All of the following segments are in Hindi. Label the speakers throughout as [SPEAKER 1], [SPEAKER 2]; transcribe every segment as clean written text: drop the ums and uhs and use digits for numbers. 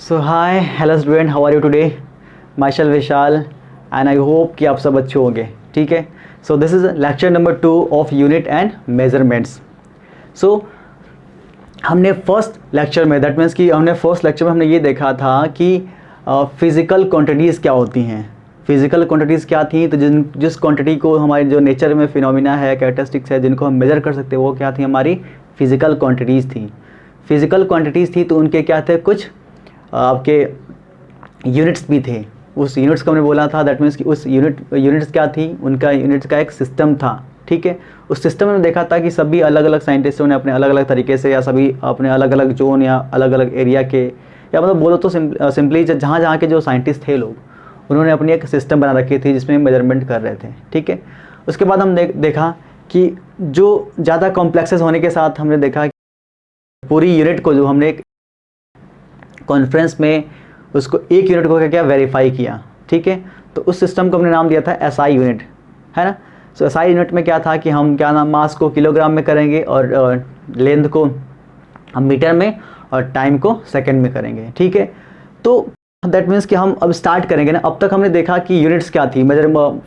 [SPEAKER 1] So hi hello student, how are you today? Myself Vishal and I hope कि आप सब अच्छे होंगे. ठीक है. So this is lecture number 2 of unit and measurements. So हमने फर्स्ट लेक्चर में हमने ये देखा था कि फिज़िकल क्वांटिटीज़ क्या होती हैं. फिज़िकल क्वांटिटीज़ क्या थी? तो जिस क्वांटिटी को हमारे जो नेचर में फिनोमिना है, कैरेक्टरिस्टिक्स है, जिनको हम मेज़र कर सकते हैं, वो क्या थी? हमारी फिज़िकल क्वांटिटीज़ थी. फिज़िकल क्वांटिटीज़ थी तो उनके क्या थे? कुछ आपके यूनिट्स भी थे. उस यूनिट्स को हमने बोला था, दैट मीन्स कि उस यूनिट्स क्या थी? उनका यूनिट्स का एक सिस्टम था. ठीक है. उस सिस्टम में देखा था कि सभी अलग अलग साइंटिस्टों ने अपने अलग अलग तरीके से, या सभी अपने अलग अलग जोन या अलग अलग एरिया के, या मतलब बोलो तो सिंपली जहाँ जहाँ के जो साइंटिस्ट थे लोग, उन्होंने अपनी एक सिस्टम बना रखी थी जिसमें मेजरमेंट कर रहे थे. ठीक है. उसके बाद हम देखा कि जो ज़्यादा कॉम्प्लेक्सेस होने के साथ हमने देखा कि पूरी यूनिट को जो हमने एक कॉन्फ्रेंस में उसको एक यूनिट को क्या वेरीफाई किया. ठीक है. तो उस सिस्टम को हमने नाम दिया था एसआई यूनिट, है ना. सो एसआई यूनिट में क्या था कि हम क्या नाम मास को किलोग्राम में करेंगे और लेंथ को हम मीटर में और टाइम को सेकंड में करेंगे. ठीक है. तो दैट मीन्स कि हम अब स्टार्ट करेंगे ना. अब तक हमने देखा कि यूनिट्स क्या थी,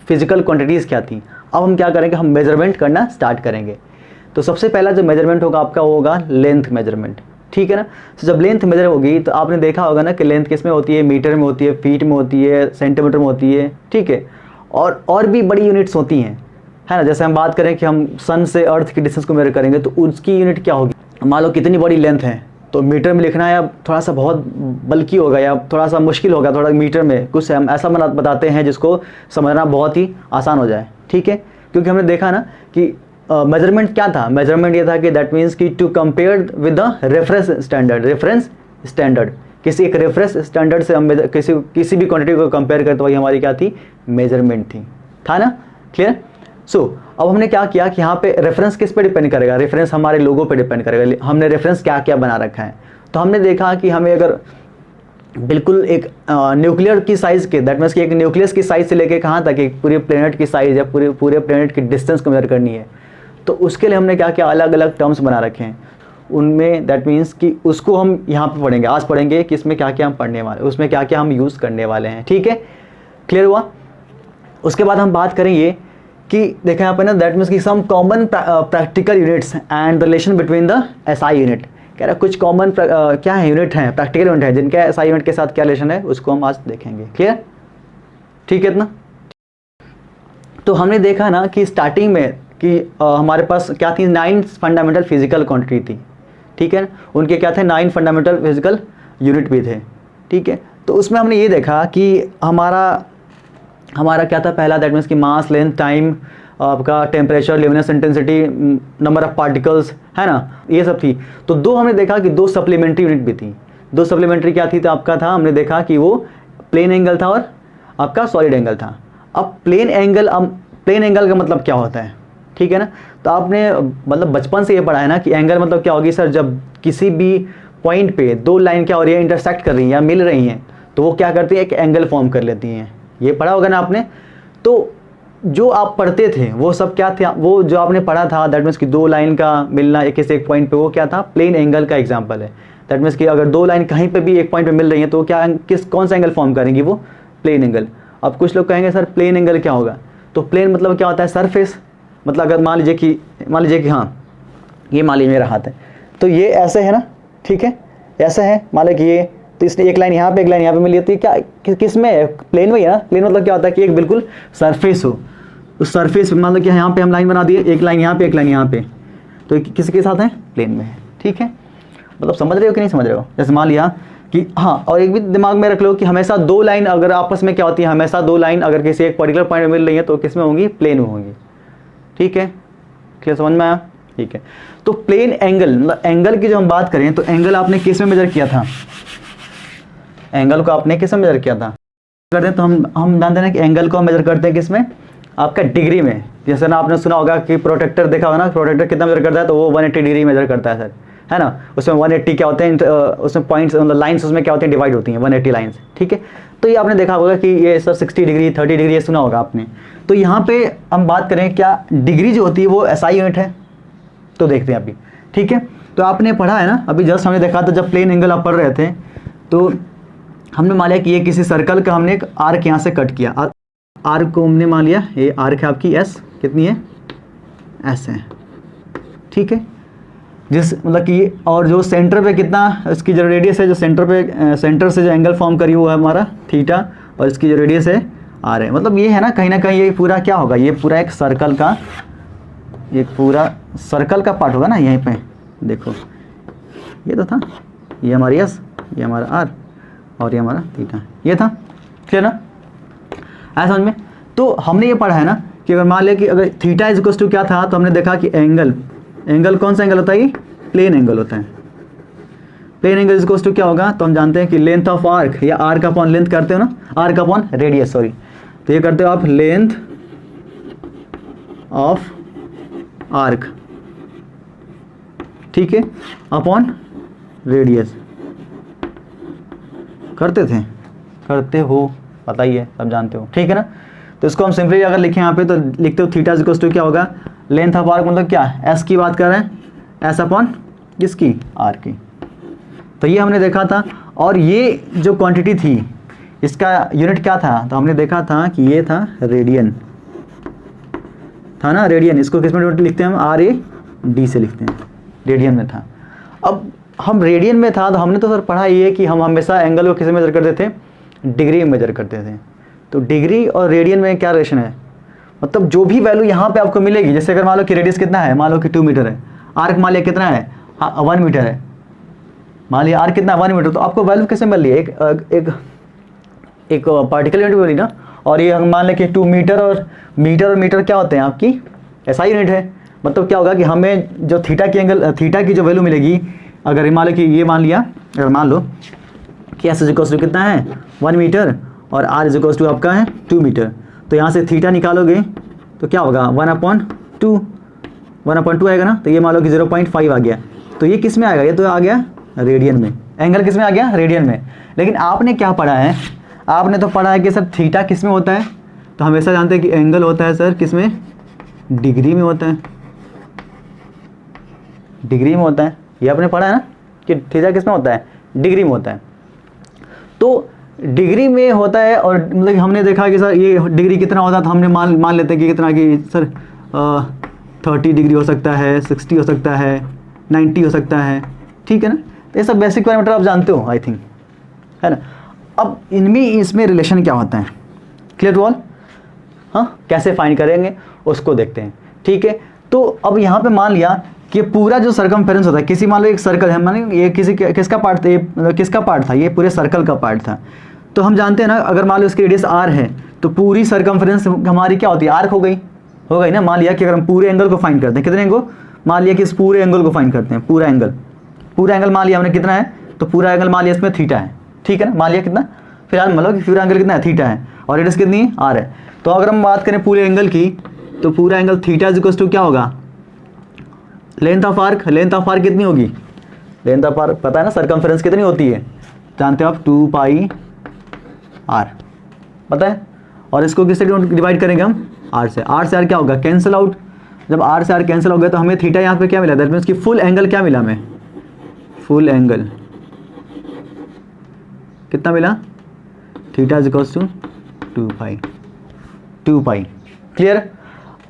[SPEAKER 1] फिजिकल क्वांटिटीज़ क्या थी. अब हम क्या करेंगे? हम मेजरमेंट करना स्टार्ट करेंगे. तो सबसे पहला जो मेजरमेंट होगा आपका वो होगा लेंथ मेजरमेंट. ठीक है ना. तो जब लेंथ मेजर होगी तो आपने देखा होगा ना कि लेंथ किस में होती है? मीटर में होती है, फीट में होती है, सेंटीमीटर में होती है. ठीक है. और भी बड़ी यूनिट्स होती हैं, है ना. जैसे हम बात करें कि हम सन से अर्थ की डिस्टेंस को मेजर करेंगे तो उसकी यूनिट क्या होगी? मान लो कितनी बड़ी लेंथ है तो मीटर में लिखना या थोड़ा सा बहुत बल्कि होगा या थोड़ा सा मुश्किल होगा. थोड़ा मीटर में कुछ हम ऐसा बताते हैं जिसको समझना बहुत ही आसान हो जाए. ठीक है. क्योंकि हमने देखा ना कि मेजरमेंट क्या था? मेजरमेंट ये था कि दैट मीन्स कि to compare with the reference standard. किसी एक रेफरेंस स्टैंडर्ड से हम किसी भी क्वांटिटी को कंपेयर करते वही हमारी क्या थी? मेजरमेंट थी. था ना. क्लियर. सो अब हमने क्या किया कि यहाँ पे रेफरेंस किस पे डिपेंड करेगा? रेफरेंस हमारे लोगों पे डिपेंड करेगा. हमने रेफरेंस क्या क्या बना रखा है. तो हमने देखा कि हमें अगर बिल्कुल एक न्यूक्लियर की साइज़ के, दैट मीन्स कि एक न्यूक्लियस की साइज़ से लेके कहाँ तक एक पूरे प्लेनेट की साइज़ या पूरे प्लेनेट की डिस्टेंस को मेजर करनी है, तो उसके लिए हमने क्या किया? अलग अलग टर्म्स बना रखे हैं. उनमें दैट मीन्स कि उसको हम यहाँ पे पढ़ेंगे, आज पढ़ेंगे कि इसमें क्या क्या हम पढ़ने वाले, उसमें क्या क्या हम यूज़ करने वाले हैं. ठीक है. क्लियर हुआ. उसके बाद हम बात करेंगे कि देखें यहाँ पे ना, दैट मीन्स कि some common practical units and relation between the SI unit. कह रहा कुछ कॉमन क्या है यूनिट हैं, प्रैक्टिकल यूनिट है जिनका एसआई यूनिट के साथ क्या रिलेशन है, उसको हम आज देखेंगे. क्लियर. ठीक है. इतना तो हमने देखा ना कि स्टार्टिंग में कि हमारे पास क्या थी? 9 फंडामेंटल फिजिकल क्वांटिटी थी. ठीक है. उनके क्या थे? 9 फंडामेंटल फिजिकल यूनिट भी थे. ठीक है. तो उसमें हमने ये देखा कि हमारा क्या था? पहला दैट मीन्स कि मास, लेंथ, टाइम, आपका temperature, luminous intensity, number of particles, है ना, ये सब थी. तो दो हमने देखा कि 2 सप्लीमेंट्री यूनिट भी थी. 2 सप्लीमेंट्री क्या थी? तो आपका था, हमने देखा कि वो प्लेन एंगल था और आपका सॉलिड एंगल था. अब प्लेन एंगल का मतलब क्या होता है? ठीक है ना. तो आपने मतलब बचपन से ये पढ़ा है ना कि एंगल मतलब क्या होगी सर? जब किसी भी पॉइंट पे 2 लाइन क्या हो रही है? इंटरसेक्ट कर रही हैं या मिल रही हैं, तो वो क्या करती है? एक एंगल फॉर्म कर लेती हैं. ये पढ़ा होगा ना आपने. तो जो आप पढ़ते थे वो सब क्या था? वो जो आपने पढ़ा था दैट मीन्स कि 2 लाइन का मिलना किसी एक पॉइंट पे, वो क्या था? प्लेन एंगल का एग्जांपल है. दैट मीन्स कि अगर 2 लाइन कहीं पे भी एक पॉइंट पे मिल रही हैं तो क्या कौन सा एंगल फॉर्म करेंगी? वो प्लेन एंगल. अब कुछ लोग कहेंगे सर प्लेन एंगल क्या होगा? तो प्लेन मतलब क्या होता है? सरफेस. मतलब अगर मान लीजिए कि हाँ, ये मान लीजिए मेरा हाथ है तो ये ऐसे है ना. ठीक है. ऐसा है मान लीजिए कि ये, तो इसने एक लाइन यहाँ पे एक लाइन यहाँ पे मिली होती है. क्या किस में है? प्लेन में है ना. प्लेन मतलब क्या होता है कि एक बिल्कुल सरफेस हो. उस सरफेस मान लो कि यहाँ पे हम लाइन बना दिए, एक लाइन यहाँ पे एक लाइन यहाँ पे, तो किसके साथ है? प्लेन में है. ठीक है. मतलब समझ रहे हो कि नहीं समझ रहे हो? जैसे मान लिया कि हाँ, और एक भी दिमाग में रख लो कि हमेशा 2 लाइन अगर आपस में क्या होती है? हमेशा 2 लाइन अगर किसी एक पर्टिकुलर पॉइंट में मिल रही है तो किस में होंगी? प्लेन में होंगी. ठीक है. क्लियर, समझ में आया? ठीक है. तो प्लेन एंगल, मतलब एंगल की जो हम बात करें तो एंगल आपने किस में मेजर किया था? एंगल को आपने किस में मेजर किया था? करते हैं तो हम जानते हैं कि एंगल को हम मेजर करते हैं किस में? आपका डिग्री में. जैसे ना आपने सुना होगा कि प्रोटेक्टर देखा होगा ना, प्रोटेक्टर कितना मेजर करता है? तो वो 180 डिग्री मेजर करता है सर, है ना. उसमें 180 क्या होते हैं? उसमें पॉइंट्स, मतलब लाइंस उसमें क्या होती हैं? डिवाइड होती हैं 180 लाइंस. ठीक है. तो ये आपने देखा होगा कि ये सर 60 डिग्री, 30 डिग्री, ये सुना होगा आपने. तो यहाँ पे हम बात करें क्या डिग्री जो होती है वो एसआई यूनिट है? तो देखते हैं अभी. ठीक है. तो आपने पढ़ा है ना अभी जस्ट हमने देखा था जब प्लेन एंगल आप पढ़ रहे थे, तो हमने मान लिया कि ये किसी सर्कल का हमने एक आर्क यहाँ से कट किया, आर्क को हमने मान लिया ये आर्क है आपकी एस, कितनी है एस है, ठीक है, जिस मतलब कि और जो सेंटर पे कितना इसकी जो रेडियस है, जो सेंटर पे सेंटर से जो एंगल फॉर्म करी वो है हमारा थीटा, और इसकी जो रेडियस है आर है। मतलब ये है ना कहीं ये पूरा क्या होगा, ये पूरा एक सर्कल का, ये पूरा सर्कल का पार्ट होगा ना। यहीं पे देखो ये तो था, ये हमारी एस, ये हमारा आर, और ये हमारा थीटा, ये था, क्लियर ना, ऐसा समझ में। तो हमने ये पढ़ा है ना कि अगर मान लिया कि अगर थीटा इज इक्वल्स टू क्या था, तो हमने देखा कि एंगल कौन सा एंगल होता है, ये प्लेन एंगल होता है। Plane angle is equals to क्या होगा, तो हम जानते हैं कि लेंथ ऑफ आर्क, या आर्क अपॉन लेंथ करते हो ना, आर्क अपॉन रेडियस, सॉरी, तो ये करते हो आप लेंथ ऑफ आर्क, ठीक है, अपॉन रेडियस, करते हो, पता ही है, सब जानते हो, ठीक है ना। तो इसको हम सिंपली अगर लिखें यहाँ पे तो लिखते हो थीटा इज इक्वल्स टू क्या होगा, लेंथ ऑफ आर्क मतलब क्या, एस की बात कर रहे हैं, एस अपॉन किसकी, आर की। तो ये हमने देखा था, और ये जो क्वांटिटी थी इसका यूनिट क्या था, तो हमने देखा था कि ये था रेडियन, था ना, रेडियन। इसको किस में लिखते हैं हम, आर ए डी से लिखते हैं, रेडियन में था। अब हम रेडियन में था तो हमने तो सर पढ़ा ये कि हम हमेशा एंगल को किस में मेजर करते थे, डिग्री में मेजर करते थे। तो डिग्री और रेडियन में क्या रिलेशन है, मतलब जो भी वैल्यू यहाँ पे आपको मिलेगी, जैसे अगर मान लो कि रेडियस कितना है, मान लो कि 2 मीटर है, आर्क मान लिया कितना है, 1 मीटर है, मान लिया आर्क कितना 1 मीटर, तो आपको वैल्यू कैसे मिल रही है, एक पार्टिकल यूनिट मिली ना। और ये हम मान लें कि 2 मीटर और मीटर क्या होते हैं आपकी एसआई यूनिट है। मतलब क्या होगा कि हमें जो थीटा की जो वैल्यू मिलेगी, अगर मान लो कि ये मान लिया, अगर मान लो कि एस इज इक्वल्स टू कितना है 1 मीटर और आर इज इक्वल्स टू आपका है 2 मीटर, तो यहाँ से थीटा निकालोगे तो क्या होगा 1/2 आएगा ना। तो ये मान लो कि 0.5 आ गया, तो ये किस में आएगा, ये तो आ गया रेडियन में, एंगल किस में आ गया, रेडियन में। लेकिन आपने क्या पढ़ा है, आपने तो पढ़ा है कि सर थीटा किस में होता है, तो हमेशा जानते हैं कि एंगल होता है सर किस में, डिग्री में होता है, डिग्री में होता है। ये आपने पढ़ा है ना कि थीटा किस में होता है, डिग्री में होता है। तो डिग्री में होता है, और मतलब हमने देखा कि सर ये डिग्री कितना होता है, तो हमने मान लेते हैं कि कितना, कि सर 30 डिग्री हो सकता है, 60 हो सकता है, 90 हो सकता है, ठीक है ना। तो ये सब बेसिक पैरामीटर आप जानते हो आई थिंक, है ना। अब इसमें रिलेशन क्या होता है, क्लियर टू ऑल, हाँ, कैसे फाइंड करेंगे उसको देखते हैं, ठीक है। तो अब यहाँ पे मान लिया कि पूरा जो सर्कमफेरेंस होता है, किसी मान लो एक सर्कल है, मान ये किसका पार्ट था, ये किसका पार्ट था, ये पूरे सर्कल का पार्ट था। तो हम जानते हैं ना, अगर मान लो इसकी रेडियस आर है, तो पूरी सर्कमफेरेंस हमारी क्या होती है, आर्क हो गई ना। मान लिया कि अगर हम पूरे एंगल को फाइंड करते हैं, कितने एंगल, मान लिया कि इस पूरे एंगल को फाइंड करते हैं, पूरा एंगल मान लिया हमने कितना है, तो पूरा एंगल मान लिया इसमें थीटा है, ठीक है ना, मान लिया कितना, फिलहाल मान लो कि पूरा एंगल कितना है, थीटा है, और रेडियस कितनी है, आर है। तो अगर हम बात करें पूरे एंगल की, तो पूरा angle theta is equals to क्या होगा, लेंथ ऑफ आर्क कितनी होगी, लेंथ ऑफ आर्क पता है ना, सर्कमफेरेंस कितनी होती है, जानते हो आप 2 पाई आर, पता है। और इसको किससे डिवाइड करेंगे हम, आर से आर क्या होगा, कैंसिल आउट। जब आर से आर कैंसिल हो गया तो हमें थीटा यहाँ पे क्या मिला, दैट मीन्स कि फुल एंगल क्या मिला हमें, फुल एंगल कितना मिला, theta is equals to 2 pi, clear.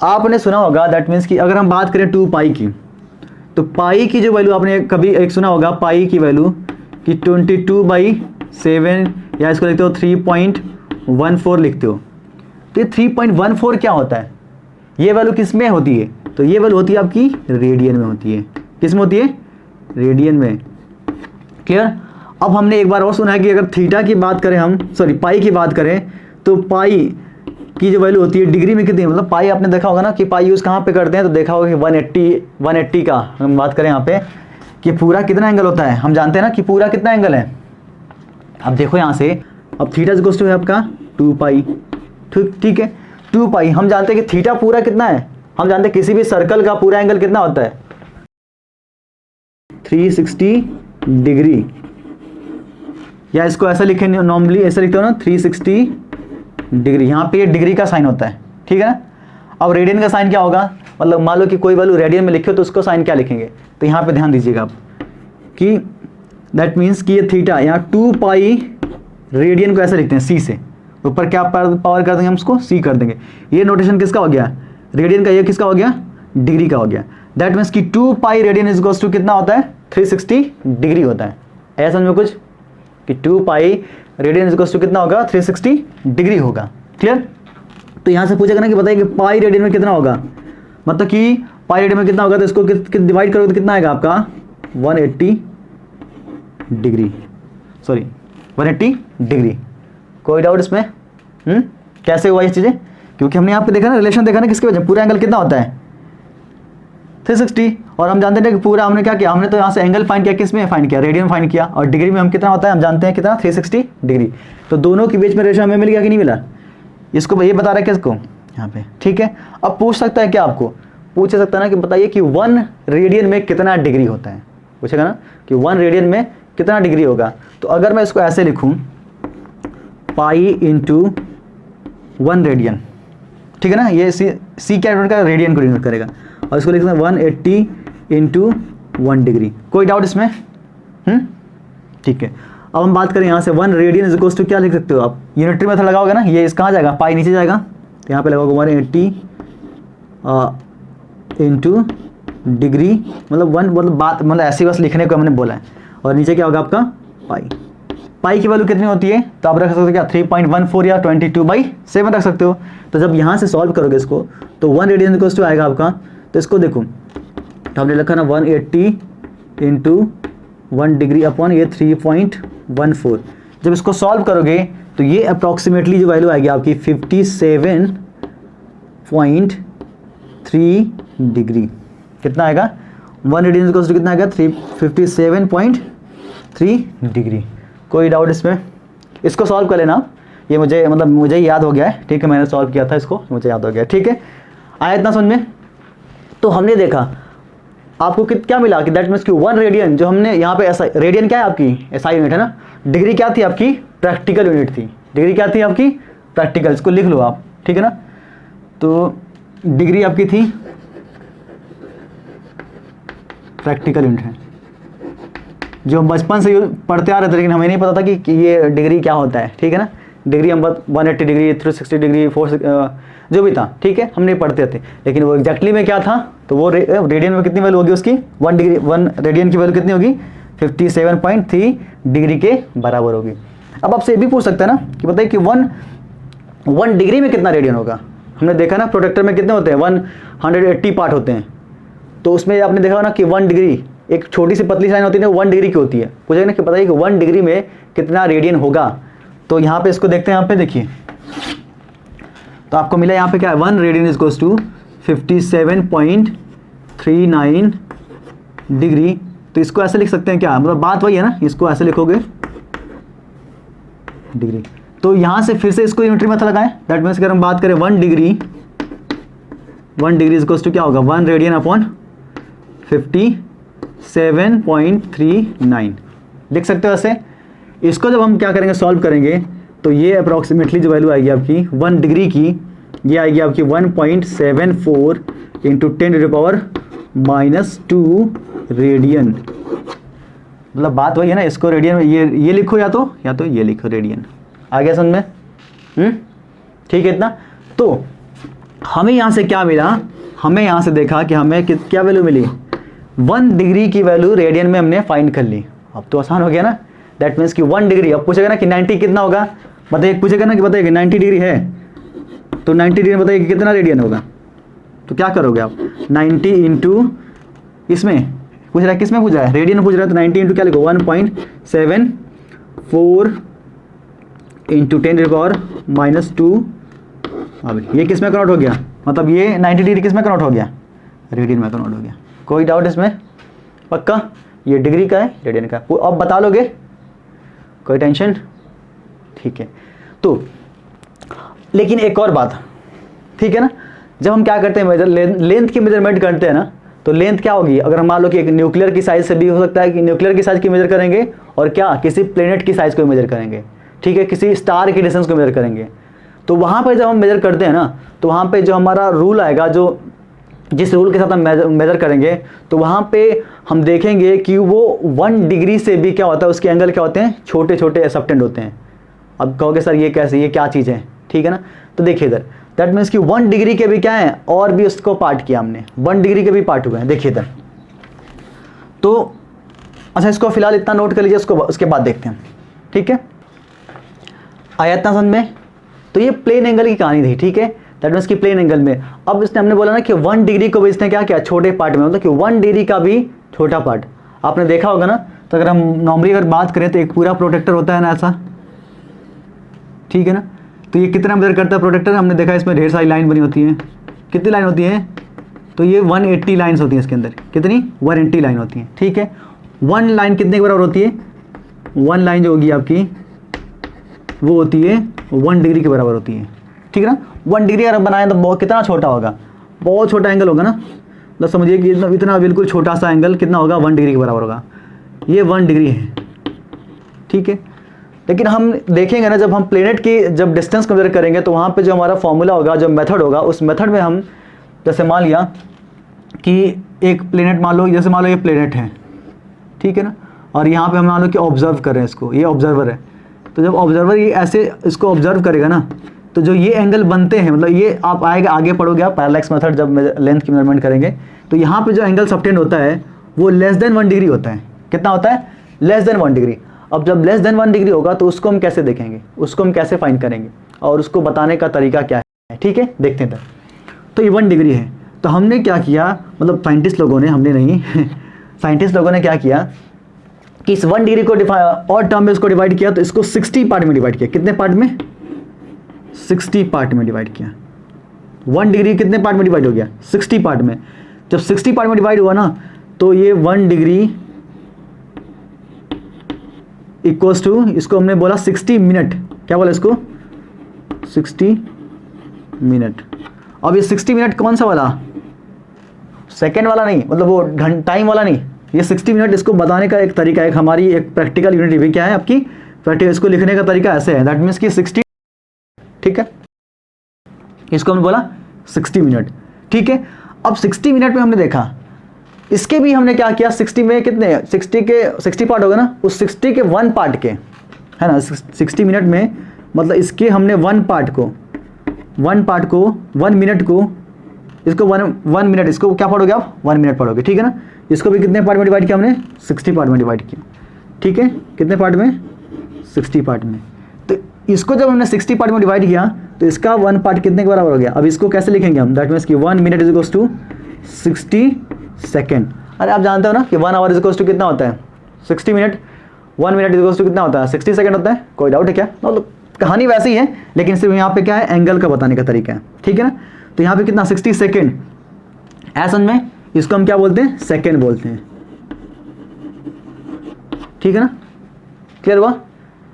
[SPEAKER 1] आपने सुना होगा दैट मीन्स कि अगर हम बात करें 2 पाई की, तो पाई की जो वैल्यू आपने कभी एक सुना होगा, पाई की वैल्यू कि 22/7, या इसको लिखते हो 3.14 लिखते हो। तो ये 3.14 क्या होता है, ये वैल्यू किस में होती है, तो ये वैल्यू होती है आपकी रेडियन में होती है, किस में होती है, रेडियन में, क्लियर। अब हमने एक बार और सुना है कि अगर थीटा की बात करें हम, सॉरी पाई की बात करें, तो पाई की जो वैल्यू होती है डिग्री में कितनी है, मतलब पाई आपने देखा होगा ना कि पाई यूज़ कहाँ पे करते हैं, तो देखा होगा कि 180 का हम बात करें यहाँ पे कि पूरा कितना एंगल होता है, हम जानते हैं ना कि पूरा कितना एंगल है। अब देखो यहाँ से, अब थीटा इज इक्वल्स टू है आपका 2 पाई, ठीक है, 2 पाई। हम जानते हैं कि थीटा पूरा कितना है, हम जानते हैं किसी भी सर्कल का पूरा एंगल कितना होता है, 360 डिग्री, या इसको ऐसा लिखे, नॉर्मली ऐसा लिखते हो ना 360 डिग्री, यहाँ पे ये डिग्री का साइन होता है, ठीक है ना। अब रेडियन का साइन क्या होगा, मतलब मान लो कि कोई वैल्यू रेडियन में लिखे हो तो उसको साइन क्या लिखेंगे, तो यहाँ पे ध्यान दीजिएगा आप कि दैट मीन्स कि ये थीटा यहाँ 2 पाई रेडियन को ऐसे लिखते हैं सी से, ऊपर क्या पावर कर देंगे हम उसको सी कर देंगे। ये नोटेशन किसका हो गया, रेडियन का, ये किसका हो गया, डिग्री का हो गया। दैट मीन्स कि 2 pi radian is equals to कितना होता है, 360 डिग्री होता है। ऐसा समझ में कुछ कि 2 pi radian is equals to कितना होगा, 360 डिग्री होगा। क्लियर। तो यहाँ से पूछेगा ना कि बताइए कि पाई रेडियन में कितना होगा, मतलब कि पाई रेडियन में कितना होगा, तो इसको डिवाइड करोगे तो कितना आएगा आपका 180 डिग्री, सॉरी 180 डिग्री। कोई डाउट इसमें? कैसे हुआ ये चीज़ें, क्योंकि हमने यहाँ पे देखा ना, रिलेशन देखा ना, किसके वजह, पूरा एंगल कितना होता है 360, और हम जानते हैं कि पूरा हमने क्या किया, हमने तो यहाँ से एंगल फाइंड किया, किस में फाइंड किया, रेडियन में फाइंड किया, और डिग्री में हम कितना होता है हम जानते हैं कितना, 360 डिग्री। तो दोनों के बीच में रेशो हमें मिल गया कि नहीं मिला, इसको ये बता रहा है किसको, यहाँ पे। ठीक है, अब पूछ सकता है क्या, आपको पूछ सकता है ना कि बताइए कि 1 रेडियन में कितना डिग्री होता है, पूछेगा ना कि 1 रेडियन में कितना डिग्री होगा। तो अगर मैं इसको ऐसे लिखूँ, पाई इंटू 1 रेडियन, ठीक है ना, ये सी क्या डिनोट करेगा, रेडियन को डिनोट करेगा, और इसको लिखते हैं 180 इंटू 1 डिग्री। कोई डाउट इसमें? ठीक है। अब हम बात करें यहाँ से 1 रेडियन इज इक्वल्स टू क्या लिख सकते हो आप, यूनिटरी मेथड लगाओगे ना, ये कहाँ जाएगा, पाई नीचे जाएगा, तो यहाँ पे लगाओगे 180 इंटू डिग्री, मतलब 1, मतलब ऐसी बस लिखने को हमने बोला है, और नीचे क्या होगा आपका पाई। पाई की वैल्यू कितनी होती है, तो आप रख सकते हो क्या 3.14 या 22/7 रख सकते हो। तो जब यहाँ से सॉल्व करोगे इसको, तो 1 रेडियन इक्वल्स टू आएगा आपका, तो इसको देखो, तो हमने लिखा ना 180 इंटू 1 डिग्री अपॉन ये 3.14। जब इसको सॉल्व करोगे तो ये अप्रॉक्सीमेटली जो वैल्यू आएगी आपकी 57.3 डिग्री। कितना आएगा, 1 रेडियन इक्वल्स टू कितना आएगा, 57.3 डिग्री। कोई डाउट इसमें? इसको सॉल्व कर लेना आप, ये मुझे याद हो गया है, ठीक है, मैंने सॉल्व किया था इसको, मुझे याद हो गया, ठीक है। आया इतना समझ में? तो हमने देखा आपको क्या मिला कि दैट मीन्स कि 1 रेडियन, जो हमने यहाँ पे ऐसा, रेडियन क्या है आपकी, एसआई यूनिट है ना, डिग्री क्या थी आपकी, प्रैक्टिकल यूनिट थी, डिग्री क्या थी आपकी, प्रैक्टिकल, इसको लिख लो आप, ठीक है ना। तो डिग्री आपकी थी प्रैक्टिकल यूनिट है, जो हम बचपन से पढ़ते आ रहे थे, लेकिन हमें नहीं पता था कि ये डिग्री क्या होता है, ठीक है ना। डिग्री हम 180 डिग्री, 360 डिग्री, 4 जो भी था, ठीक है, हम नहीं पढ़ते थे, लेकिन वो एग्जैक्टली में क्या था, तो वो रेडियन में कितनी वैल्यू होगी उसकी, 1 रेडियन की वैल्यू कितनी होगी, 57.3 डिग्री के बराबर होगी। अब आपसे ये भी पूछ सकता है ना कि बताइए कि 1 डिग्री में कितना रेडियन होगा। हमने देखा ना प्रोटेक्टर में कितने होते हैं, 180 पार्ट होते हैं, तो उसमें आपने देखा ना कि 1 डिग्री, एक छोटी सी पतली लाइन होती है ना, 1 डिग्री की होती है। पूछेगा ना कि बताइए कि 1 डिग्री में कितना रेडियन होगा। तो यहाँ पे इसको देखते हैं, यहाँ पे देखिए, तो आपको मिला यहाँ पे क्या है, 1 radian is equals to 57.39 degree. तो इसको ऐसे लिख सकते हैं क्या, मतलब बात वही है ना, इसको ऐसे लिखोगे डिग्री। तो यहाँ से फिर से इसको यूनिटरी मेथड लगाएं, दैट मीन्स अगर हम बात करें 1 डिग्री इज इक्वल्स टू क्या होगा, 1 रेडियन अपॉन 57.39 लिख सकते हो ऐसे। इसको जब हम क्या करेंगे, सॉल्व करेंगे, तो ये अप्रॉक्सीमेटली जो वैल्यू आएगी आपकी 1 डिग्री की, ये आएगी आपकी 1.74 इंटू 10⁻⁻² रेडियन। मतलब बात वही है ना, इसको रेडियन में ये लिखो, या तो ये लिखो रेडियन। आ गया समझ में? ठीक है इतना। तो हमें यहाँ से क्या मिला, हमें यहाँ से देखा कि हमें क्या वैल्यू मिली, 1 डिग्री की वैल्यू रेडियन में हमने फाइंड कर ली। अब तो आसान हो गया ना, दैट मीन्स कि 1 डिग्री। अब पूछेगा ना कि 90 कितना होगा, बताइए, पूछेगा ना कि बताइए 90 डिग्री है, तो 90 डिग्री में बताइए कि कितना रेडियन होगा। तो क्या करोगे आप, 90 इंटू, इसमें पूछ रहा है, किस में पूछ रहा है, रेडियन पूछ रहा है, तो 90 इंटू क्या लिखो, 1.74 इंटू 10⁻²। अब ये किस में कन्वर्ट हो गया, मतलब ये 90 डिग्री किस में कन्वर्ट हो गया, रेडियन में कन्वर्ट हो गया। कोई डाउट इसमें? पक्का ये डिग्री का है, रेडियन का। अब बता लोगे, कोई टेंशन? ठीक है। तो लेकिन एक और बात, ठीक है ना, जब हम क्या करते हैं, लेंथ की मेजरमेंट करते हैं ना, तो लेंथ क्या होगी, अगर हम मान लो कि एक न्यूक्लियर की साइज से भी हो सकता है कि न्यूक्लियर की साइज की मेजर करेंगे, और क्या किसी प्लेनेट की साइज को मेजर करेंगे, ठीक है, किसी स्टार की डिस्टेंस को मेजर करेंगे। तो वहाँ पर जब हम मेजर करते हैं ना, तो वहाँ पे जो हमारा रूल आएगा, जो जिस रूल के साथ हम मेजर करेंगे, तो वहाँ पे हम देखेंगे कि वो 1 डिग्री से भी क्या होता है, उसके एंगल क्या होते हैं, छोटे छोटे सबटेंड होते हैं। अब कहोगे सर ये कैसे, ये क्या चीज़ है, ठीक है ना। तो देखिए इधर, दैट मीन्स कि 1 डिग्री के भी क्या है, और भी उसको पार्ट किया हमने, 1 डिग्री के भी पार्ट हुए हैं, देखिए इधर। तो अच्छा, इसको फिलहाल इतना नोट कर लीजिए, उसके बाद देखते हैं, ठीक है। आया इतना समझ में। तो ये प्लेन एंगल की कहानी थी, ठीक है, दैट मीन्स कि प्लेन एंगल में अब इसने हमने बोला ना कि 1 डिग्री को भी इसने क्या किया, छोटे पार्ट में, मतलब कि 1 डिग्री का भी छोटा पार्ट। आपने देखा होगा ना, तो अगर हम नॉर्मली अगर बात करें तो एक पूरा प्रोटेक्टर होता है ना ऐसा, ठीक है ना। तो ये कितना मेजर करता है प्रोटेक्टर, हमने देखा इसमें ढेर सारी लाइन बनी होती है। कितनी लाइन होती है, तो ये 180 लाइन्स होती हैं इसके अंदर। कितनी, 180 लाइन होती हैं, ठीक है। 1 लाइन कितने के बराबर होती है, 1 लाइन जो होगी आपकी वो होती है 1 डिग्री के बराबर होती है, ठीक है ना। 1 डिग्री अगर बनाए तो बहुत कितना छोटा होगा, बहुत छोटा एंगल होगा ना, मतलब समझिए कि इतना बिल्कुल छोटा सा एंगल कितना होगा, 1 डिग्री के बराबर होगा। ये 1 डिग्री है, ठीक है। लेकिन हम देखेंगे ना, जब हम प्लेनेट की जब डिस्टेंस कंपेयर करेंगे तो वहाँ पे जो हमारा फॉर्मूला होगा, जो मेथड होगा, उस मेथड में हम जैसे मान लिया कि एक प्लेनेट, मान लो जैसे मान लो ये प्लेनेट है, ठीक है ना, और यहाँ पे हम मान लो कि ऑब्जर्व कर रहे हैं इसको, ये ऑब्जर्वर है। तो जब ऑब्जर्वर ये ऐसे इसको ऑब्जर्व करेगा ना, तो जो ये एंगल बनते हैं, मतलब ये आप आगे पढ़ोगे आप पैरेलैक्स मेथड जब लेंथ की मेजरमेंट करेंगे, तो यहाँ पे जो एंगल सबटेंड होता है वो लेस देन 1 डिग्री होता है। कितना होता है, लेस देन 1 डिग्री। अब जब लेस देन 1 डिग्री होगा तो उसको हम कैसे देखेंगे, उसको हम कैसे फाइंड करेंगे, और उसको बताने का तरीका क्या है, ठीक है, देखते हैं। तो ये 1 डिग्री है, तो हमने क्या किया, मतलब साइंटिस्ट लोगों ने, हमने नहीं साइंटिस्ट लोगों ने क्या किया कि इस 1 डिग्री को और टर्म में इसको डिवाइड किया, तो इसको 60 पार्ट में डिवाइड किया। कितने पार्ट में, 60 पार्ट में डिवाइड किया। 1 डिग्री कितने पार्ट में डिवाइड हो गया, 60 पार्ट में। जब 60 पार्ट में डिवाइड हुआ ना, तो ये 1 डिग्री इक्वल्स टू, इसको हमने बोला 60 मिनट। क्या बोला इसको, 60 मिनट। अब ये 60 मिनट कौन सा वाला, सेकेंड वाला नहीं, मतलब वो टाइम वाला नहीं, ये 60 मिनट इसको बताने का एक तरीका है, हमारी एक प्रैक्टिकल यूनिट भी क्या है आपकी प्रैक्टिकल, इसको लिखने का तरीका ऐसे है, दैट मीन्स कि 60, ठीक है, इसको हमने बोला 60 मिनट, ठीक है। अब 60 मिनट में हमने देखा, इसके भी हमने क्या किया, 60 में कितने, 60 पार्ट होगा ना, उस 60 के 1 पार्ट के, है ना, 60 मिनट में, मतलब इसके हमने 1 पार्ट को 1 मिनट को, इसको 1 मिनट, इसको क्या पढ़ोगे आप, 1 मिनट पढ़ोगे, ठीक है ना। इसको भी कितने पार्ट में डिवाइड किया हमने, 60 पार्ट में डिवाइड किया, ठीक है। कितने पार्ट में, 60 पार्ट में। तो इसको जब हमने 60 पार्ट में डिवाइड किया, तो इसका 1 पार्ट कितने के बराबर हो गया। अब इसको कैसे लिखेंगे हम, दैट मीन्स कि 1 minute is equals to 60 second. अरे आप जानते हो ना कि 1 आवर इज इक्वल्स टू कितना होता है, 60 minute. 1 minute is equals to कितना होता है, 60 सेकेंड होता है। कोई डाउट है क्या, मतलब कहानी वैसी ही है, लेकिन सिर्फ यहाँ पे क्या है, एंगल का बताने का तरीका है, ठीक है ना। तो यहाँ पे कितना, 60 सेकेंड, ऐसा में इसको हम क्या बोलते हैं, सेकेंड बोलते हैं, ठीक है ना। क्लियर हुआ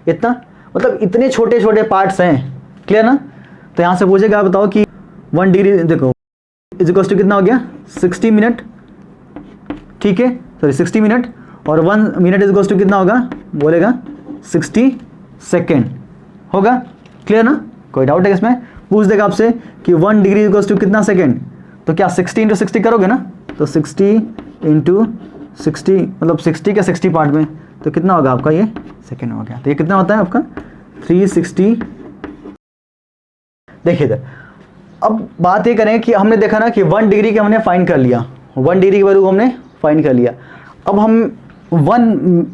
[SPEAKER 1] इतना, मतलब इतने छोटे छोटे पार्ट्स हैं, क्लियर ना। तो यहाँ से पूछेगा, आप बताओ कि 1 डिग्री देखो इज इक्वल्स टू कितना हो गया, 60 मिनट, ठीक है, सॉरी 60 मिनट, और 1 मिनट इज इक्वल्स टू कितना होगा, बोलेगा 60 सेकेंड होगा। क्लियर ना, कोई डाउट है इसमें, पूछ देगा आपसे कि 1 डिग्री इक्वल्स टू कितना सेकेंड, तो क्या 60 इंटू 60 करोगे ना, तो 60 इंटू 60, मतलब 60 के 60 पार्ट में, तो कितना होगा आपका, ये सेकेंड हो गया। तो ये कितना होता है आपका 360। देखिए इधर, अब बात ये करें कि हमने देखा ना कि 1 डिग्री के हमने फाइंड कर लिया, 1 डिग्री की वैल्यू हमने फाइंड कर लिया। अब हम 1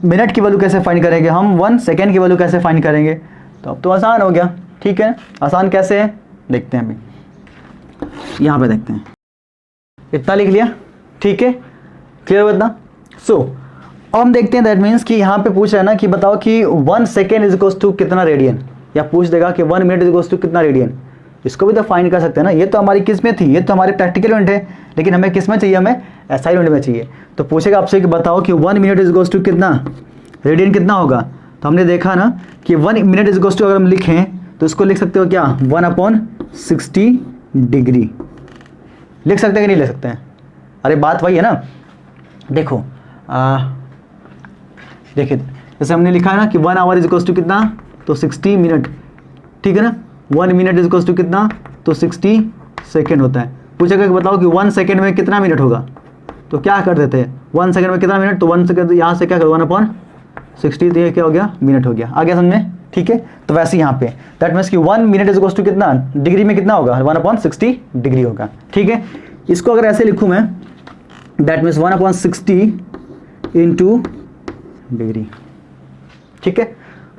[SPEAKER 1] मिनट की वैल्यू कैसे फाइंड करेंगे, हम 1 सेकेंड की वैल्यू कैसे फाइंड करेंगे, तो अब तो आसान हो गया, ठीक है। आसान कैसे है देखते हैं, अभी यहाँ पे देखते हैं। इतना लिख लिया, ठीक है, क्लियर हुआ इतना। सो अब हम देखते हैं, दैट मीन्स कि यहाँ पे पूछ रहा है ना कि बताओ कि 1 सेकेंड इज इक्वल्स टू कितना रेडियन, या पूछ देगा कि 1 मिनट इज इक्वल्स टू कितना रेडियन। इसको भी तो फाइंड कर सकते हैं ना, ये तो हमारी किस में थी, ये तो हमारे प्रैक्टिकल यूनिट है, लेकिन हमें किस में चाहिए, हमें एसआई यूनिट में चाहिए। तो पूछेगा आपसे कि बताओ कि 1 मिनट इज इक्वल्स टू कितना रेडियन कितना होगा। तो हमने देखा ना कि 1 मिनट इज इक्वल्स टू अगर हम लिखें तो इसको लिख सकते हो क्या, 1/60 डिग्री लिख सकते हैं कि नहीं लिख सकते हैं। अरे बात वही है ना, देखो देखिए जैसे हमने लिखा है ना कि 1 आवर इज इक्वल्स टू कितना, तो 60 मिनट, ठीक है ना। 1 मिनट इज इक्वल्स टू कितना, तो 60 सेकेंड होता है। पूछेगा कि बताओ कि 1 सेकेंड में कितना मिनट होगा, तो क्या कर देते हैं, 1 सेकेंड में कितना मिनट, तो 1 सेकेंड यहाँ से क्या करो 1/60, तो ये क्या हो गया, मिनट हो गया। आ गया समझ में, ठीक है। तो वैसे यहाँ पे दैट मीन्स कि 1 मिनट इज इक्वल्स टू कितना डिग्री में कितना होगा 1/60 डिग्री होगा, ठीक है। इसको अगर ऐसे लिखूँ मैं, दैट मीन्स 1/60 इंटू डिग्री, ठीक है।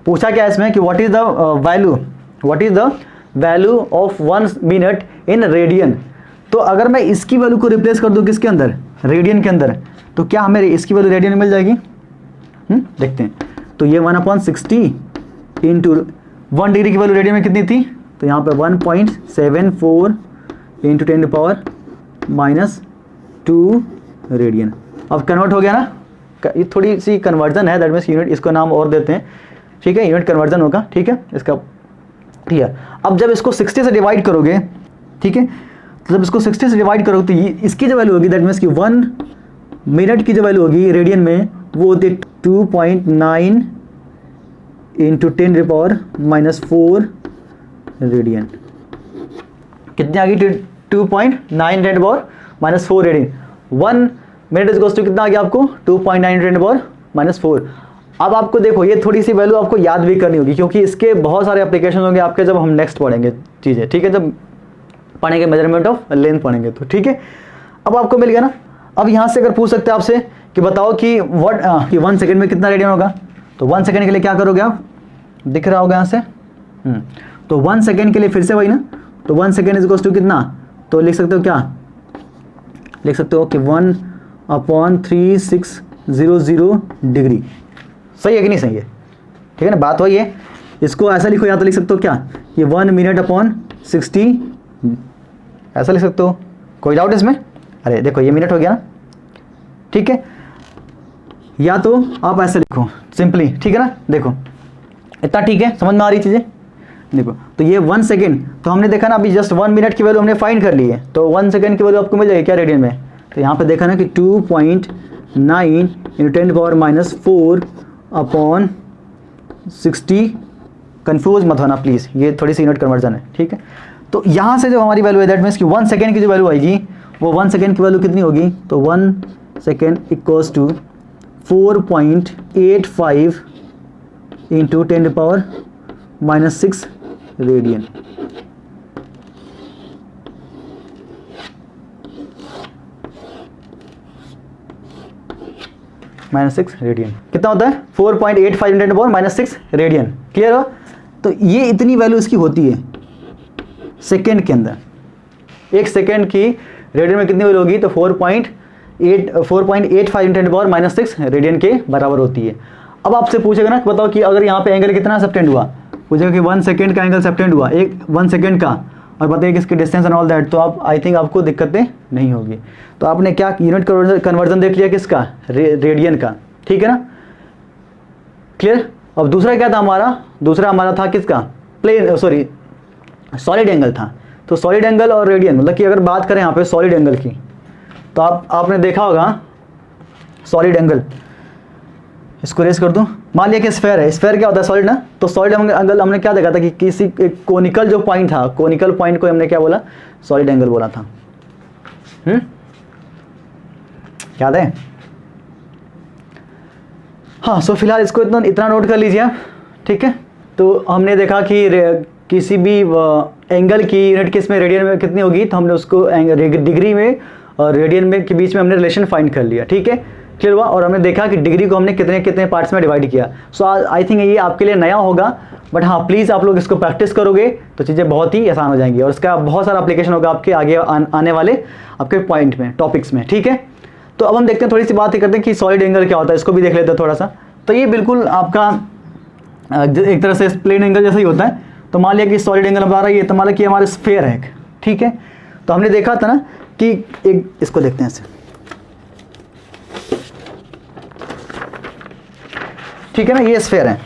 [SPEAKER 1] पूछा क्या इसमें कि what is the value of 1 minute in radian. तो अगर मैं इसकी वैल्यू को रिप्लेस कर दूं किसके अंदर, रेडियन के अंदर, तो क्या हमें इसकी वैल्यू रेडियन में मिल जाएगी? देखते हैं। तो ये 1/60 इंटू 1 डिग्री की वैल्यू रेडियन में कितनी थी, तो यहाँ पे 1.74 इंटू 10⁻⁻² रेडियन। अब कन्वर्ट हो गया ना, ये थोड़ी सी कन्वर्जन है, दैट मीन्स यूनिट, इसको नाम और देते हैं, ठीक है, यूनिट कन्वर्जन होगा, ठीक है इसका, ठीक है। अब जब इसको 60 से डिवाइड करोगे, ठीक है, तो जब इसको 60 से डिवाइड करोगे तो इसकी जो वैल्यू होगी दैट मीन्स कि 1 मिनट की जो वैल्यू होगी रेडियन में वो होती है 2.9 इंटू 10⁻⁻4 रेडियन। कितनी आ गई? 2.9 10⁻⁻4 radian. 1 minute is equals to कितना आ गया आपको? 2.9 10⁻⁻4। अब आपको देखो ये थोड़ी सी वैल्यू आपको याद भी करनी होगी, क्योंकि इसके बहुत सारे एप्लीकेशन होंगे आपके जब हम नेक्स्ट पढ़ेंगे चीज़ें, ठीक है, जब पढ़ेंगे मेजरमेंट ऑफ लेंथ पढ़ेंगे तो, ठीक है। अब आपको मिल गया ना। अब यहाँ से अगर पूछ सकते हैं आपसे कि बताओ कि कि 1 सेकेंड में कितना रेडियन होगा, तो 1 सेकेंड के लिए क्या करोगे आप, दिख रहा होगा यहाँ से, तो 1 सेकेंड के लिए फिर से वही ना, तो 1 सेकेंड इज इक्वल्स टू कितना, तो लिख सकते हो क्या, लिख सकते हो कि 1/3600 डिग्री। सही है कि नहीं सही है? ठीक है ना, बात वही है। इसको ऐसा लिखो, या तो लिख सकते हो क्या, ये 1 मिनट अपॉन 60, ऐसा लिख सकते हो, कोई डाउट इसमें? अरे देखो ये मिनट हो गया ना, ठीक है। या तो आप ऐसे लिखो सिंपली, ठीक है ना, देखो इतना ठीक है, समझ में आ रही चीज़ें। देखो तो ये 1 सेकेंड, तो हमने देखा ना अभी जस्ट 1 मिनट की वैल्यू हमने फाइंड कर ली है, तो 1 सेकेंड की वैल्यू आपको मिल जाएगी क्या रेडियन में, तो यहाँ पे देखा ना कि 2.9 इंटू 10⁻⁻4 अपॉन 60, कंफ्यूज मत होना प्लीज़, ये थोड़ी सी यूनिट कन्वर्जन है, ठीक है। तो यहाँ से जो हमारी वैल्यू है दैट मीन्स कि 1 सेकेंड की जो वैल्यू आएगी वो 1 सेकेंड की वैल्यू कितनी होगी, तो 1 second equals to 4.85 into 10⁻⁻6 radian. -6 radian कितना होता है, 4.85 इंटू 10⁻⁻6 रेडियन। क्लियर हो? तो ये इतनी वैल्यू इसकी होती है सेकेंड के अंदर। 1 सेकेंड की रेडियन में कितनी वैल्यू होगी, तो 4.85 इंटू 10⁻⁻6 रेडियन के बराबर होती है। अब आपसे पूछेगा ना बताओ कि अगर यहाँ पे एंगल कितना सबटेंड हुआ, पूछेगा कि 1 सेकेंड का एंगल सबटेंड हुआ, 1 सेकेंड का, और बताइए कि इसकी डिस्टेंस एंड ऑल दैट, तो आप आई थिंक आपको दिक्कतें नहीं होगी। तो आपने क्या यूनिट कन्वर्जन देख लिया किसका, रेडियन का, ठीक है ना, क्लियर। अब दूसरा क्या था हमारा, दूसरा हमारा था किसका, प्लेन, सॉरी सॉलिड एंगल था। तो सॉलिड एंगल और रेडियन, मतलब कि अगर बात करें यहाँ पे सॉलिड एंगल की, तो आपने देखा होगा सॉलिड एंगल, इसको रेस कर दूं, मान लिया कि स्फेयर है, स्फेयर क्या होता है, सॉलिड ना, तो सॉलिड एंगल हमने क्या देखा था कि किसी एक कोनिकल जो पॉइंट था, कोनिकल पॉइंट को हमने क्या बोला, सॉलिड एंगल बोला था। याद है? हाँ, सो फिलहाल इसको इतना नोट कर लीजिए आप, ठीक है। तो हमने देखा कि किसी भी एंगल की यूनिट किस में, रेडियन में कितनी होगी, तो हमने उसको डिग्री में और रेडियन में के बीच में हमने रिलेशन फाइंड कर लिया, ठीक है, क्लियर हुआ। और हमने देखा कि डिग्री को हमने कितने कितने पार्ट्स में डिवाइड किया। सो आई थिंक ये आपके लिए नया होगा, बट हाँ प्लीज़ आप लोग इसको प्रैक्टिस करोगे तो चीज़ें बहुत ही आसान हो जाएंगी, और इसका बहुत सारा एप्लीकेशन होगा आपके आगे आने वाले आपके पॉइंट में, टॉपिक्स में, ठीक है। तो अब हम देखते हैं, थोड़ी सी बात ही करते हैं कि सॉलिड एंगल क्या होता है, इसको भी देख लेते हैं थोड़ा सा। तो ये बिल्कुल आपका एक तरह से प्लेन एंगल जैसा ही होता है। तो मान लिया कि सॉलिड एंगल हमारा ये, तो मान लिया कि हमारा स्फेयर है, ठीक है। तो हमने देखा था ना कि एक, इसको देखते हैं ऐसे, ठीक है ना, ये स्फेयर है।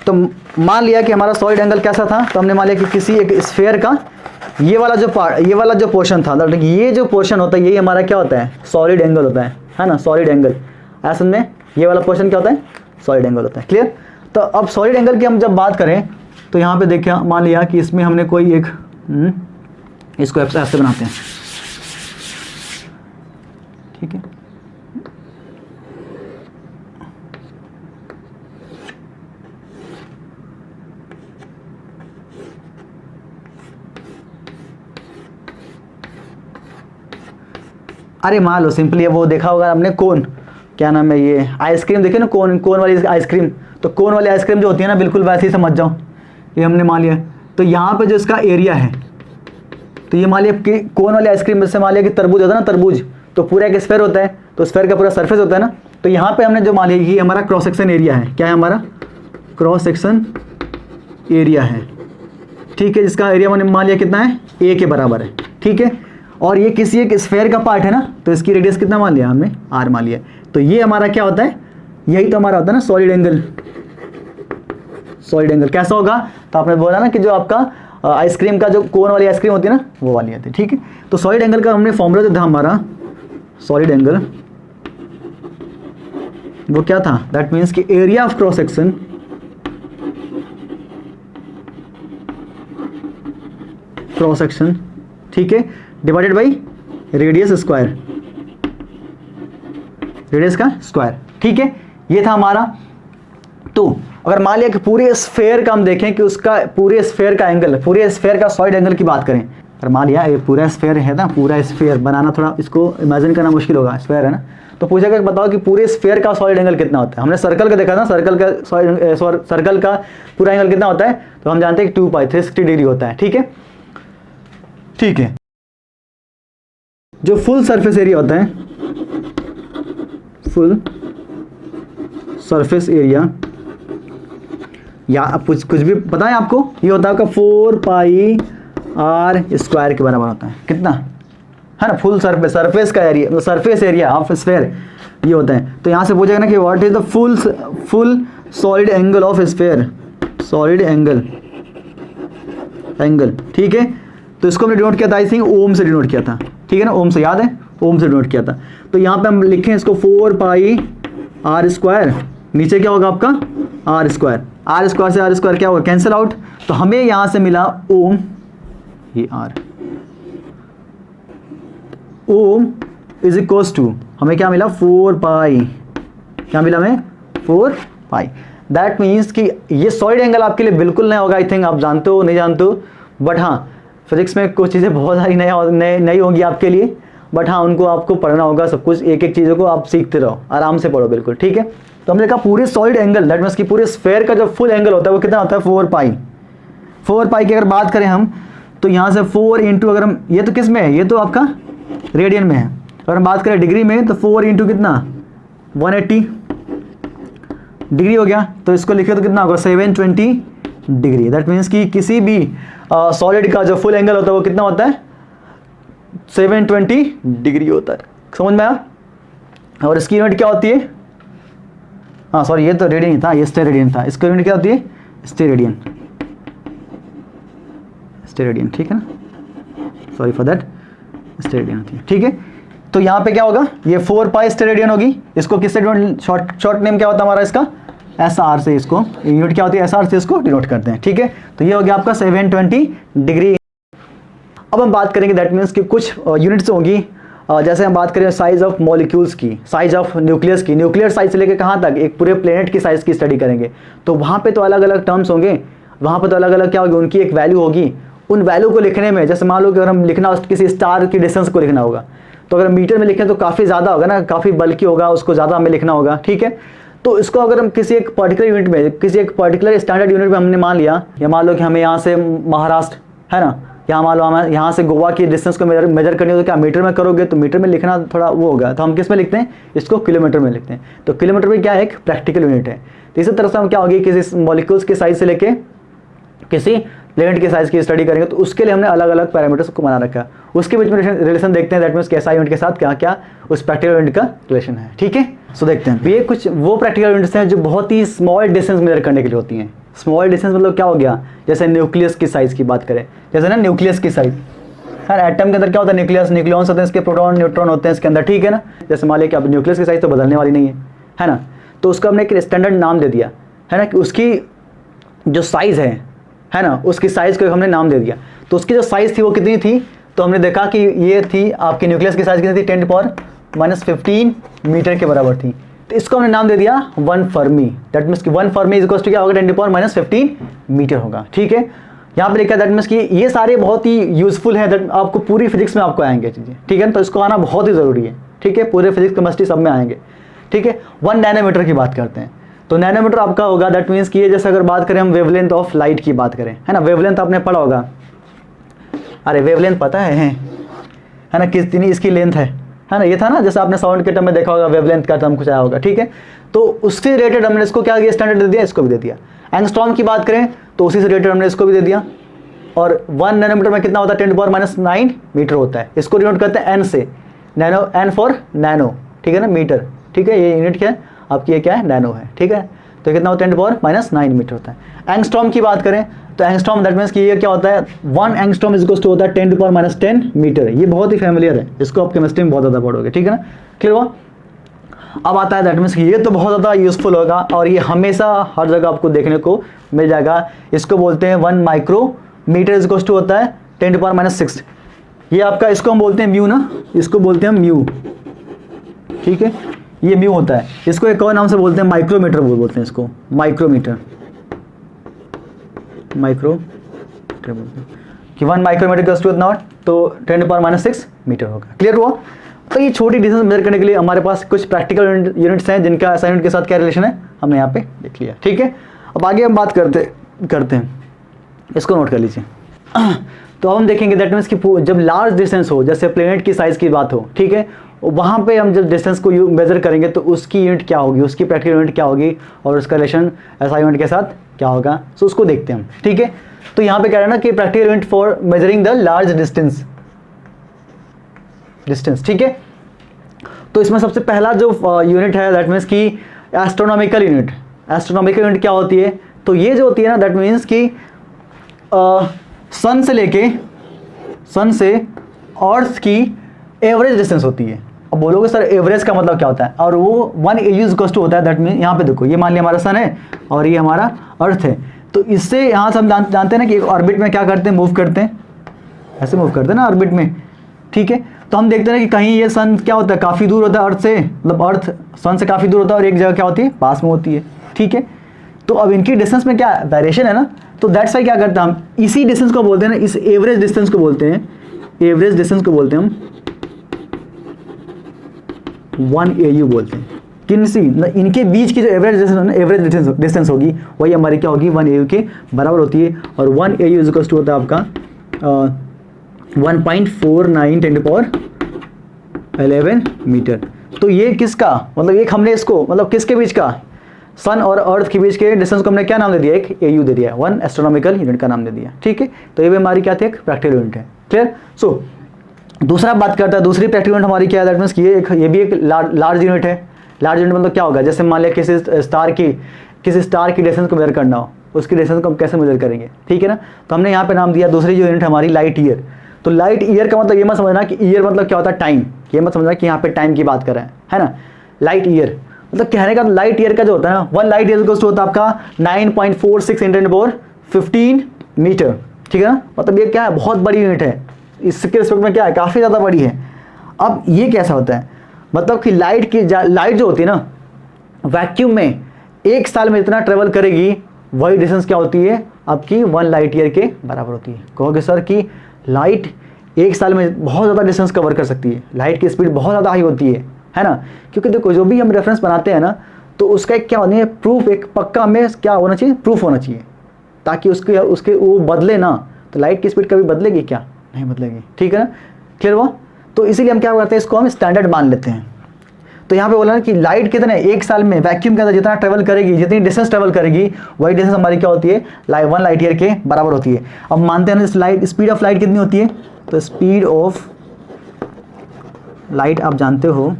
[SPEAKER 1] तो मान लिया कि हमारा सॉलिड एंगल कैसा था, तो हमने मान लिया कि किसी एक स्फेयर का ये वाला जो पार्ट, ये वाला जो पोर्शन था, ये जो पोर्शन होता है यही हमारा क्या होता है, सॉलिड एंगल होता है ना, सॉलिड एंगल। ऐसा में ये वाला पोर्शन क्या होता है, सॉलिड एंगल होता है, क्लियर। तो अब सॉलिड एंगल की हम जब बात करें तो यहाँ पे देखिए, मान लिया कि इसमें हमने कोई एक, इसको ऐसे बनाते हैं, ठीक है। अरे मान लो सिंपली वो देखा होगा आपने कोन, क्या नाम है ये आइसक्रीम देखिए ना, कोन कोन वाली आइसक्रीम, तो कोन वाली आइसक्रीम जो होती है ना बिल्कुल वैसे ही समझ जाओ, ये हमने मान लिया। तो यहाँ पे जो इसका एरिया है, तो ये मान लिया कि कोन वाली आइसक्रीम से मान लिया कि तरबूज होता है ना, तरबूज तो पूरा एक स्फेयर होता है, तो स्फेयर का पूरा सरफेस होता है ना। तो यहाँ पे हमने जो मान लिया ये हमारा क्रॉस सेक्शन एरिया है, क्या है हमारा क्रॉस सेक्शन एरिया है, ठीक है, जिसका एरिया मैंने मान लिया कितना है ए के बराबर है, ठीक है। और ये किसी एक स्फेयर का पार्ट है ना, तो इसकी रेडियस कितना मान लिया हमने आर मान लिया। तो ये हमारा क्या होता है, यही तो हमारा होता है ना सॉलिड एंगल। सॉलिड एंगल कैसा होगा, तो आपने बोला ना कि जो आपका आइसक्रीम का जो कोन वाली आइसक्रीम होती है ना वो वाली आती है, ठीक है। तो सॉलिड एंगल का हमने फॉर्मूला जो था हमारा सॉलिड एंगल, वो क्या था, दैट मीन्स कि एरिया ऑफ क्रॉस सेक्शन ठीक है, divided by radius square, radius का स्क्वायर, ठीक है, ये था हमारा। तो अगर मान लिया कि पूरे स्फेयर का हम देखें कि उसका पूरे स्फेयर का एंगल, पूरे स्फेयर का सॉलिड एंगल की बात करें, अगर मान लिया ये पूरा स्फेयर है ना, पूरा स्फेयर बनाना थोड़ा इसको इमेजिन करना मुश्किल होगा, स्फेयर है ना, तो पूछेगा बताओ कि पूरे स्फेयर का सॉलिड एंगल कितना होता है। हमने सर्कल का देखा था, सर्कल का पूरा एंगल कितना होता है, तो हम जानते हैं कि 2 पाई 360 डिग्री होता है, ठीक है, ठीक है। जो फुल सरफेस एरिया होता है, फुल सरफेस एरिया, या आप कुछ भी पता है आपको, ये होता है आपका 4 पाई आर स्क्वायर के बराबर होता है, कितना है ना, फुल सरफेस का area, surface area of sphere ये होता है। तो यहाँ से पूछेगा ना कि what is the full solid angle of sphere, solid angle, ठीक है। तो इसको हमने डिनोट किया था आई थिंक ओम से डिनोट किया था, ठीक है ना, ओम से, याद है, ओम से डिनोट किया था। तो यहाँ पे हम लिखें इसको 4 पाई आर स्क्वायर, नीचे क्या होगा आपका आर स्क्वायर, आर स्क्वायर से आर स्क्वायर क्या होगा, कैंसिल आउट। तो हमें यहाँ से मिला ओम, ये r, ohm is equals to हमें क्या मिला 4 पाई, क्या मिला हमें 4 पाई। दैट मीन्स कि ये सॉलिड एंगल आपके लिए बिल्कुल नया होगा, आई थिंक आप जानते हो नहीं जानते हो, बट हाँ फिजिक्स में कुछ चीज़ें बहुत सारी नई होंगी आपके लिए, बट हाँ उनको आपको पढ़ना होगा, सब कुछ एक एक चीज़ों को आप सीखते रहो, आराम से पढ़ो बिल्कुल, ठीक है। तो हमने कहा पूरे सॉलिड एंगल, दैट मीन्स कि पूरे स्फेयर का जो फुल एंगल होता है वो कितना होता है 4 पाई। 4 पाई की अगर बात करें हम, तो यहाँ से 4 इंटू, अगर हम ये तो किस में है, ये तो आपका रेडियन में है, अगर हम बात करें डिग्री में तो 4 इंटू कितना 180 डिग्री हो गया, तो इसको लिखे तो कितना होगा 720 डिग्री। दैट मीन्स कि किसी भी सॉलिड का जो फुल एंगल होता है वो कितना होता है 720 डिग्री होता है, समझ में आया। और इसकी यूनिट क्या होती है, हाँ सॉरी ये तो रेडियन था, ये स्टेरेडियन था, इसकी यूनिट क्या होती है स्टेरेडियन, स्टेरेडियन, ठीक है ना, सॉरी फॉर दैट, स्टेरेडियन होती है, ठीक है। तो यहाँ पे क्या होगा, ये 4 पाई स्टेरेडियन होगी, इसको किससे शॉर्ट नेम क्या होता है हमारा इसका एस आर से, इसको यूनिट क्या होती है एस आर से इसको डिनोट करते हैं, ठीक है। तो ये हो गया आपका 720 डिग्री। अब हम बात करेंगे दैट मीन्स कि कुछ यूनिट्स होंगी, जैसे हम बात करें साइज ऑफ मॉलिक्यूल्स की, साइज ऑफ न्यूक्लियस की, न्यूक्लियर साइज से लेकर कहाँ तक एक पूरे प्लेनेट की साइज की स्टडी करेंगे, तो वहाँ पे तो अलग अलग टर्म्स होंगे, वहाँ पे तो अलग अलग क्या होगी, उनकी एक वैल्यू होगी। उन वैल्यू को लिखने में, जैसे मान लो कि अगर हम लिखना किसी स्टार की डिस्टेंस को लिखना होगा, तो अगर मीटर में लिखें तो काफ़ी ज़्यादा होगा ना, काफ़ी बल्कि होगा, उसको ज़्यादा हमें लिखना होगा, ठीक है। तो इसको अगर हम किसी एक पर्टिकुलर यूनिट में, किसी एक पर्टिकुलर स्टैंडर्ड यूनिट में हमने मान लिया, या मान लो कि हमें यहाँ से महाराष्ट्र है ना, यहाँ मान लो हमें यहाँ से गोवा की डिस्टेंस को मेजर करनी हो, तो क्या मीटर में करोगे, तो मीटर में लिखना थोड़ा वो होगा, तो हम किस में लिखते हैं, इसको किलोमीटर में लिखते हैं। तो किलोमीटर में क्या है, एक प्रैक्टिकल यूनिट है। तो इसी तरह से हम क्या होगी, किसी मॉलिक्यूल्स की साइज से लेके किसी प्लेनेट की साइज की स्टडी करेंगे, तो उसके लिए हमने अलग अलग पैरामीटर्स को बना रखा है, उसके बीच में रिलेशन देखते हैं, दैट मीन्स कैसा यूनिट के साथ क्या क्या उस प्रैक्टिकल यूनिट का रिलेशन है, ठीक है। सो देखते हैं, ये कुछ वो प्रैक्टिकल यूनिट्स हैं जो बहुत ही स्मॉल डिस्टेंस मेजर करने के लिए होती हैं। स्मॉल डिस्टेंस मतलब क्या हो गया, जैसे न्यूक्लियस की साइज की बात करें, जैसे ना न्यूक्लियस की साइज, हर एटम के अंदर क्या होता है न्यूक्लियस, न्यूक्लियॉन्स होते हैं, इसके प्रोटॉन न्यूट्रॉन होते हैं इसके अंदर, ठीक है ना। जैसे मान लिया कि अब न्यूक्लियस की साइज तो बदलने वाली नहीं है ना, तो उसका हमने एक स्टैंडर्ड नाम दे दिया है ना, कि उसकी जो साइज़ है ना, उसकी साइज़ को हमने नाम दे दिया। तो उसकी जो साइज़ थी वो कितनी थी, तो हमने देखा कि ये थी आपकी न्यूक्लियस की साइज़ कितनी थी 10⁻⁻15 मीटर के बराबर थी। तो इसको हमने नाम दे दिया 1 फर्मी। दैट मीन्स कि 1 फर्मी इज इक्वल टू क्या होगा 10⁻⁻15 मीटर होगा, ठीक है। यहाँ पे लिखा है दैट मीन्स कि ये सारे बहुत ही यूजफुल है, दैट आपको पूरी फिजिक्स में आपको आएंगे चीज़ें, ठीक है ना, तो इसको आना बहुत ही ज़रूरी है, ठीक है, पूरे फिजिक्स केमिस्ट्री सब में आएंगे, ठीक है। 1 नैनोमीटर की बात करते हैं, तो नैनोमीटर आपका होगा दैट मीन्स कि ये जैसे अगर बात करें हम वेवलेंथ ऑफ लाइट की बात करें, है ना, वेवलेंथ आपने पढ़ा होगा, अरे वेवलेंथ पता है ना, कितनी इसकी लेंथ है ना, ये था ना, जैसे आपने साउंड के टर्म में देखा होगा वेवलेंथ का टर्म कुछ आया होगा, ठीक है। तो उससे रिलेटेड हमने इसको क्या किया, स्टैंडर्ड दे दिया, इसको भी दे दिया। एंगस्ट्रॉम की बात करें तो उसी से रिलेटेड हमने इसको भी दे दिया। और 1 नैनोमीटर में कितना होता है, 10⁻⁹ मीटर होता है। इसको डिनोट करते हैं एन से, नैनो, एन फॉर नैनो, ठीक है ना, मीटर, ठीक है, ये यूनिट क्या है आपकी, ये क्या है, नैनो है, ठीक है। तो कितना होता है, 10⁻⁹ मीटर होता है। एंगस्ट्रॉम की बात करें तो एंगस्ट्रॉम दैट मीन्स कि ये क्या होता है, 1 एंगस्ट्रॉम इज इक्वल टू होता है 10⁻⁻ मीटर। ये बहुत ही फैमिलियर है, इसको आप केमिस्ट्री में बहुत ज़्यादा पढ़ोगे, ठीक है ना, क्लियर हुआ। अब आता है दैट मीन्स कि ये तो बहुत ज़्यादा यूजफुल होगा और ये हमेशा हर जगह आपको देखने को मिल जाएगा। इसको बोलते हैं 1 माइक्रोमीटर इज इक्वल टू होता है 10⁻⁶। ये आपका, इसको हम बोलते हैं म्यू ना, इसको बोलते हैं म्यू, ठीक है, ये म्यू होता है। इसको एक और नाम से बोलते हैं माइक्रोमीटर, बोलते हैं इसको माइक्रोमीटर, माइक्रोमीटर बोलते हैं कि 1 माइक्रोमीटर इक्वल टू नॉट, तो 10⁻⁶ मीटर होगा, क्लियर हुआ। तो ये छोटी डिस्टेंस मेजर करने के लिए हमारे पास कुछ प्रैक्टिकल यूनिट्स हैं जिनका SI यूनिट के साथ क्या रिलेशन है हमने यहाँ पे देख लिया, ठीक है। अब आगे हम बात करते हैं, इसको नोट कर लीजिए। तो हम देखेंगे दैट मीन्स कि जब लार्ज डिस्टेंस हो, जैसे प्लेनेट की साइज़ की बात हो, ठीक है, वहाँ पे हम जब डिस्टेंस को मेजर करेंगे तो उसकी यूनिट क्या होगी, उसकी प्रैक्टिकल यूनिट क्या होगी और उसका रिलेशन SI यूनिट के साथ क्या होगा, सो उसको देखते हैं हम, ठीक है। तो यहाँ पे कह रहे हैं ना कि practical unit for measuring the large distance, ठीक है। तो इसमें सबसे पहला जो यूनिट है दैट मीन्स कि एस्ट्रोनॉमिकल यूनिट। एस्ट्रोनॉमिकल यूनिट क्या होती है, तो ये जो होती है ना दैट मीन्स कि सन से अर्थ की एवरेज डिस्टेंस होती है। अब बोलोगे सर एवरेज का मतलब क्या होता है, और वो 1 AU इक्वल टू होता है दैट मीन, यहाँ पे देखो, ये मान लिया हमारा सन है और ये हमारा अर्थ है, तो इससे यहाँ से हम जानते हैं ना कि एक ऑर्बिट में क्या करते हैं, मूव करते हैं, ऐसे मूव करते हैं ना ऑर्बिट में, ठीक है। तो हम देखते हैं कि कहीं ये सन क्या होता है, काफ़ी दूर होता है अर्थ से, मतलब अर्थ सन से काफ़ी दूर होता है और एक जगह क्या होती है, पास में होती है, ठीक है। तो अब इनकी डिस्टेंस में क्या वेरिएशन है ना, तो दैट्स वाई क्या करते हैं हम, इसी डिस्टेंस को बोलते हैं ना, इस एवरेज डिस्टेंस को बोलते हैं, एवरेज डिस्टेंस को बोलते हैं हम 1 AU बोलते हैं। किनसी, इनके बीच की जो एवरेज डिस्टेंस होगी वही हमारी क्या होगी, 1 AU के बराबर होती है। और 1 AU इज इक्वल टू होता है आपका 1.49 10⁻11 मीटर। तो ये किसका मतलब, एक हमने इसको मतलब किसके बीच का, सन और अर्थ के बीच के डिस्टेंस को हमने क्या नाम दे दिया, एक AU दे दिया, 1 एस्ट्रोनॉमिकल यूनिट का नाम दे दिया, ठीक है। तो ये भी हमारी क्या थी, एक प्रैक्टिकल यूनिट है, क्लियर। सो दूसरा बात करता है, दूसरी प्रैक्टिकल यूनिट हमारी क्या है, दैट मीन्स कि ये भी एक लार्ज यूनिट है। लार्ज यूनिट मतलब क्या होगा, जैसे मान लिया किसी स्टार की डिस्टेंस को मेजर करना हो, उसकी डिस्टेंस को हम कैसे मेजर करेंगे, ठीक है ना। तो हमने यहाँ पे नाम दिया दूसरी जो यूनिट हमारी लाइट ईयर। तो लाइट ईयर का मतलब ये मत समझना कि ईयर मतलब क्या होता है टाइम, ये मत समझना कि यहाँ पे टाइम की बात कर रहे हैं, है ना। लाइट ईयर मतलब कहने का लाइट ईयर का जो होता है ना, 1 लाइट ईयर इक्वल्स टू होता है आपका 9.46 × 10⁻15 मीटर, ठीक है ना। मतलब ये क्या है, बहुत बड़ी यूनिट है, इसके रिस्पेक्ट में क्या है, काफ़ी ज़्यादा बड़ी है। अब ये कैसा होता है, मतलब कि लाइट जो होती है ना वैक्यूम में 1 साल में इतना ट्रेवल करेगी, वही डिस्टेंस क्या होती है आपकी 1 लाइट ईयर के बराबर होती है। कहोगे सर कि लाइट 1 साल में बहुत ज़्यादा डिस्टेंस कवर कर सकती है, लाइट की स्पीड बहुत ज़्यादा हाई होती है ना। क्योंकि देखो जो भी हम रेफरेंस बनाते हैं ना, तो उसका एक क्या होना है, प्रूफ, एक पक्का हमें क्या होना चाहिए, प्रूफ होना चाहिए, ताकि उसके वो बदले ना। तो लाइट की स्पीड कभी बदलेगी क्या, नहीं बदलेगी, ठीक है ना, क्लियर हुआ। तो इसीलिए हम क्या करते हैं, इसको हम स्टैंडर्ड मान लेते हैं। तो यहाँ पे बोला ना कि लाइट कितने 1 साल में वैक्यूम के अंदर जितना ट्रेवल करेगी, जितनी डिस्टेंस ट्रेवल करेगी, वही डिस्टेंस हमारी क्या होती है, 1 लाइट ईयर के बराबर होती है। अब मानते हैं ना स्पीड ऑफ लाइट कितनी होती है, तो स्पीड ऑफ लाइट आप जानते हो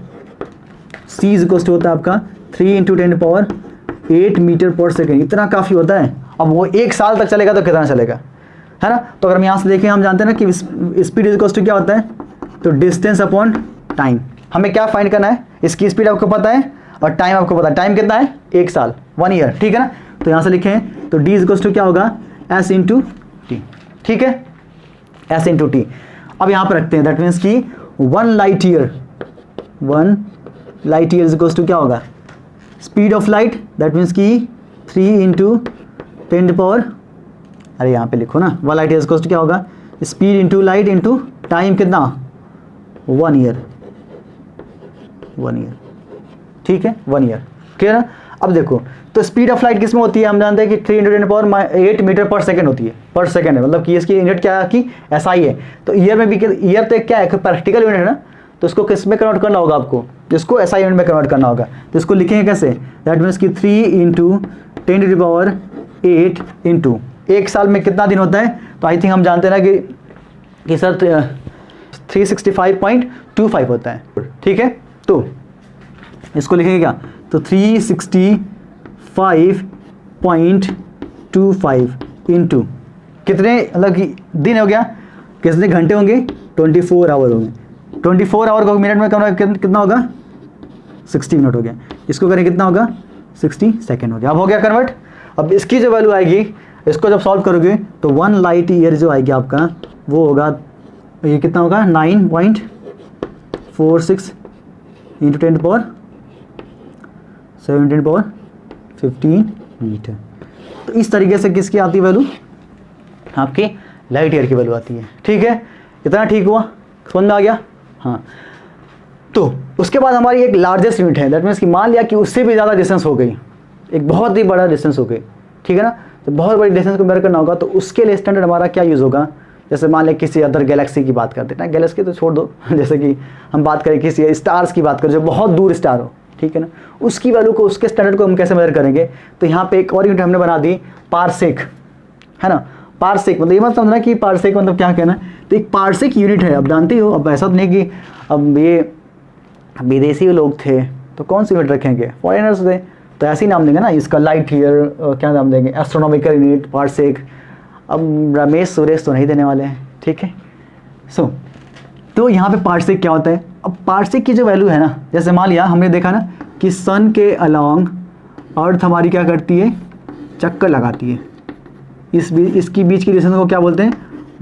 [SPEAKER 1] c इज इक्वल टू होता है आपका 3 × 10⁸8 मीटर पर सेकेंड, इतना काफ़ी होता है। अब वो 1 साल तक चलेगा तो कितना चलेगा, है ना। तो अगर हम यहाँ से देखें, हम जानते हैं ना कि स्पीड इज इक्वल टू क्या होता है, तो डिस्टेंस अपॉन टाइम। हमें क्या फाइंड करना है, इसकी स्पीड आपको पता है और टाइम आपको पता है, टाइम कितना है 1 साल, 1 ईयर, ठीक है ना। तो यहाँ से लिखें तो d इज इक्वल टू क्या होगा, s × t, ठीक है, s × t। अब यहाँ पर रखते हैं दैट मीन्स कि 1 light year is equal to क्या होगा, speed of light that means कि 3 × अरे यहाँ पे लिखो ना, one light year equals to क्या होगा, speed into light into time कितना, 1 ईयर, 1 ईयर, ठीक है 1 ईयर, क्लियर है। अब देखो तो स्पीड ऑफ लाइट किस में होती है, हम जानते हैं कि 3×10⁸ मीटर पर सेकंड होती है, पर सेकंड है, मतलब कि इसकी यूनिट क्या है कि एसआई है। तो ईयर में भी ईयर तो क्या है, प्रैक्टिकल यूनिट है ना, तो इसको किस में कन्वर्ट करना होगा आपको, इसको एसआई यूनिट में कन्वर्ट करना होगा। तो इसको लिखेंगे कैसे, दैट मीन्स कि 3×10⁸ इंटू एक साल में कितना दिन होता है, तो आई थिंक हम जानते हैं ना कि सर 365.25 होता है, ठीक है। तो इसको लिखेंगे क्या, तो 365.25 इंटू कितने, मतलब कि दिन हो गया, कितने घंटे होंगे, 24 आवर होंगे, 24 आवर को मिनट में कितना होगा, 60 मिनट हो गया। इसको करें कितना होगा, 60 सेकेंड हो गया। अब हो गया कन्वर्ट। अब इसकी जो वैल्यू आएगी, इसको जब सॉल्व करोगे तो 1 लाइट ईयर जो आएगी आपका, वो होगा, ये कितना होगा, 9.46 इंटू 10⁻17⁻15 मीटर। तो इस तरीके से किसकी आती है वैल्यू, आपकी लाइट ईयर की वैल्यू आती है, ठीक है। इतना ठीक हुआ, समझ में आ गया, हाँ। तो उसके बाद हमारी एक लार्जेस्ट यूनिट है, दैट मीन्स कि मान लिया कि उससे भी ज़्यादा डिस्टेंस हो गई, एक बहुत ही बड़ा डिस्टेंस हो गई, ठीक है ना। तो बहुत बड़ी डिस्टेंस को मेजर करना होगा, तो उसके लिए स्टैंडर्ड हमारा क्या यूज़ होगा, जैसे मान लिया किसी अदर गैलेक्सी की बात करते हैं ना, गैलेक्सी तो छोड़ दो जैसे कि हम बात करें किसी स्टार्स की बात करें जो बहुत दूर स्टार हो, ठीक है ना, उसकी वैल्यू को, उसके स्टैंडर्ड को हम कैसे मेजर करेंगे। तो यहाँ पे एक और यूनिट हमने बना दी, पारसेक, है ना। पारसेक मतलब ये मत समझना कि पारसेक मतलब क्या कहना है, तो एक पारसेक यूनिट है, अब जानते हो। अब ऐसा तो नहीं कि अब ये विदेशी लोग थे तो कौन सी यूनिट रखेंगे, फॉरेनर्स थे तो ऐसे ही नाम देंगे ना, इसका लाइट ईयर क्या नाम देंगे, एस्ट्रोनॉमिकल यूनिट, पारसेक। अब रमेश सुरेश तो नहीं देने वाले हैं, ठीक है। तो यहाँ पे पारसेक क्या होता है, अब पारसेक की जो वैल्यू है ना, जैसे मान लिया हमने देखा ना कि सन के अलॉन्ग अर्थ हमारी क्या करती है, चक्कर लगाती है, इसकी बीच की डिस्टेंस को क्या बोलते हैं,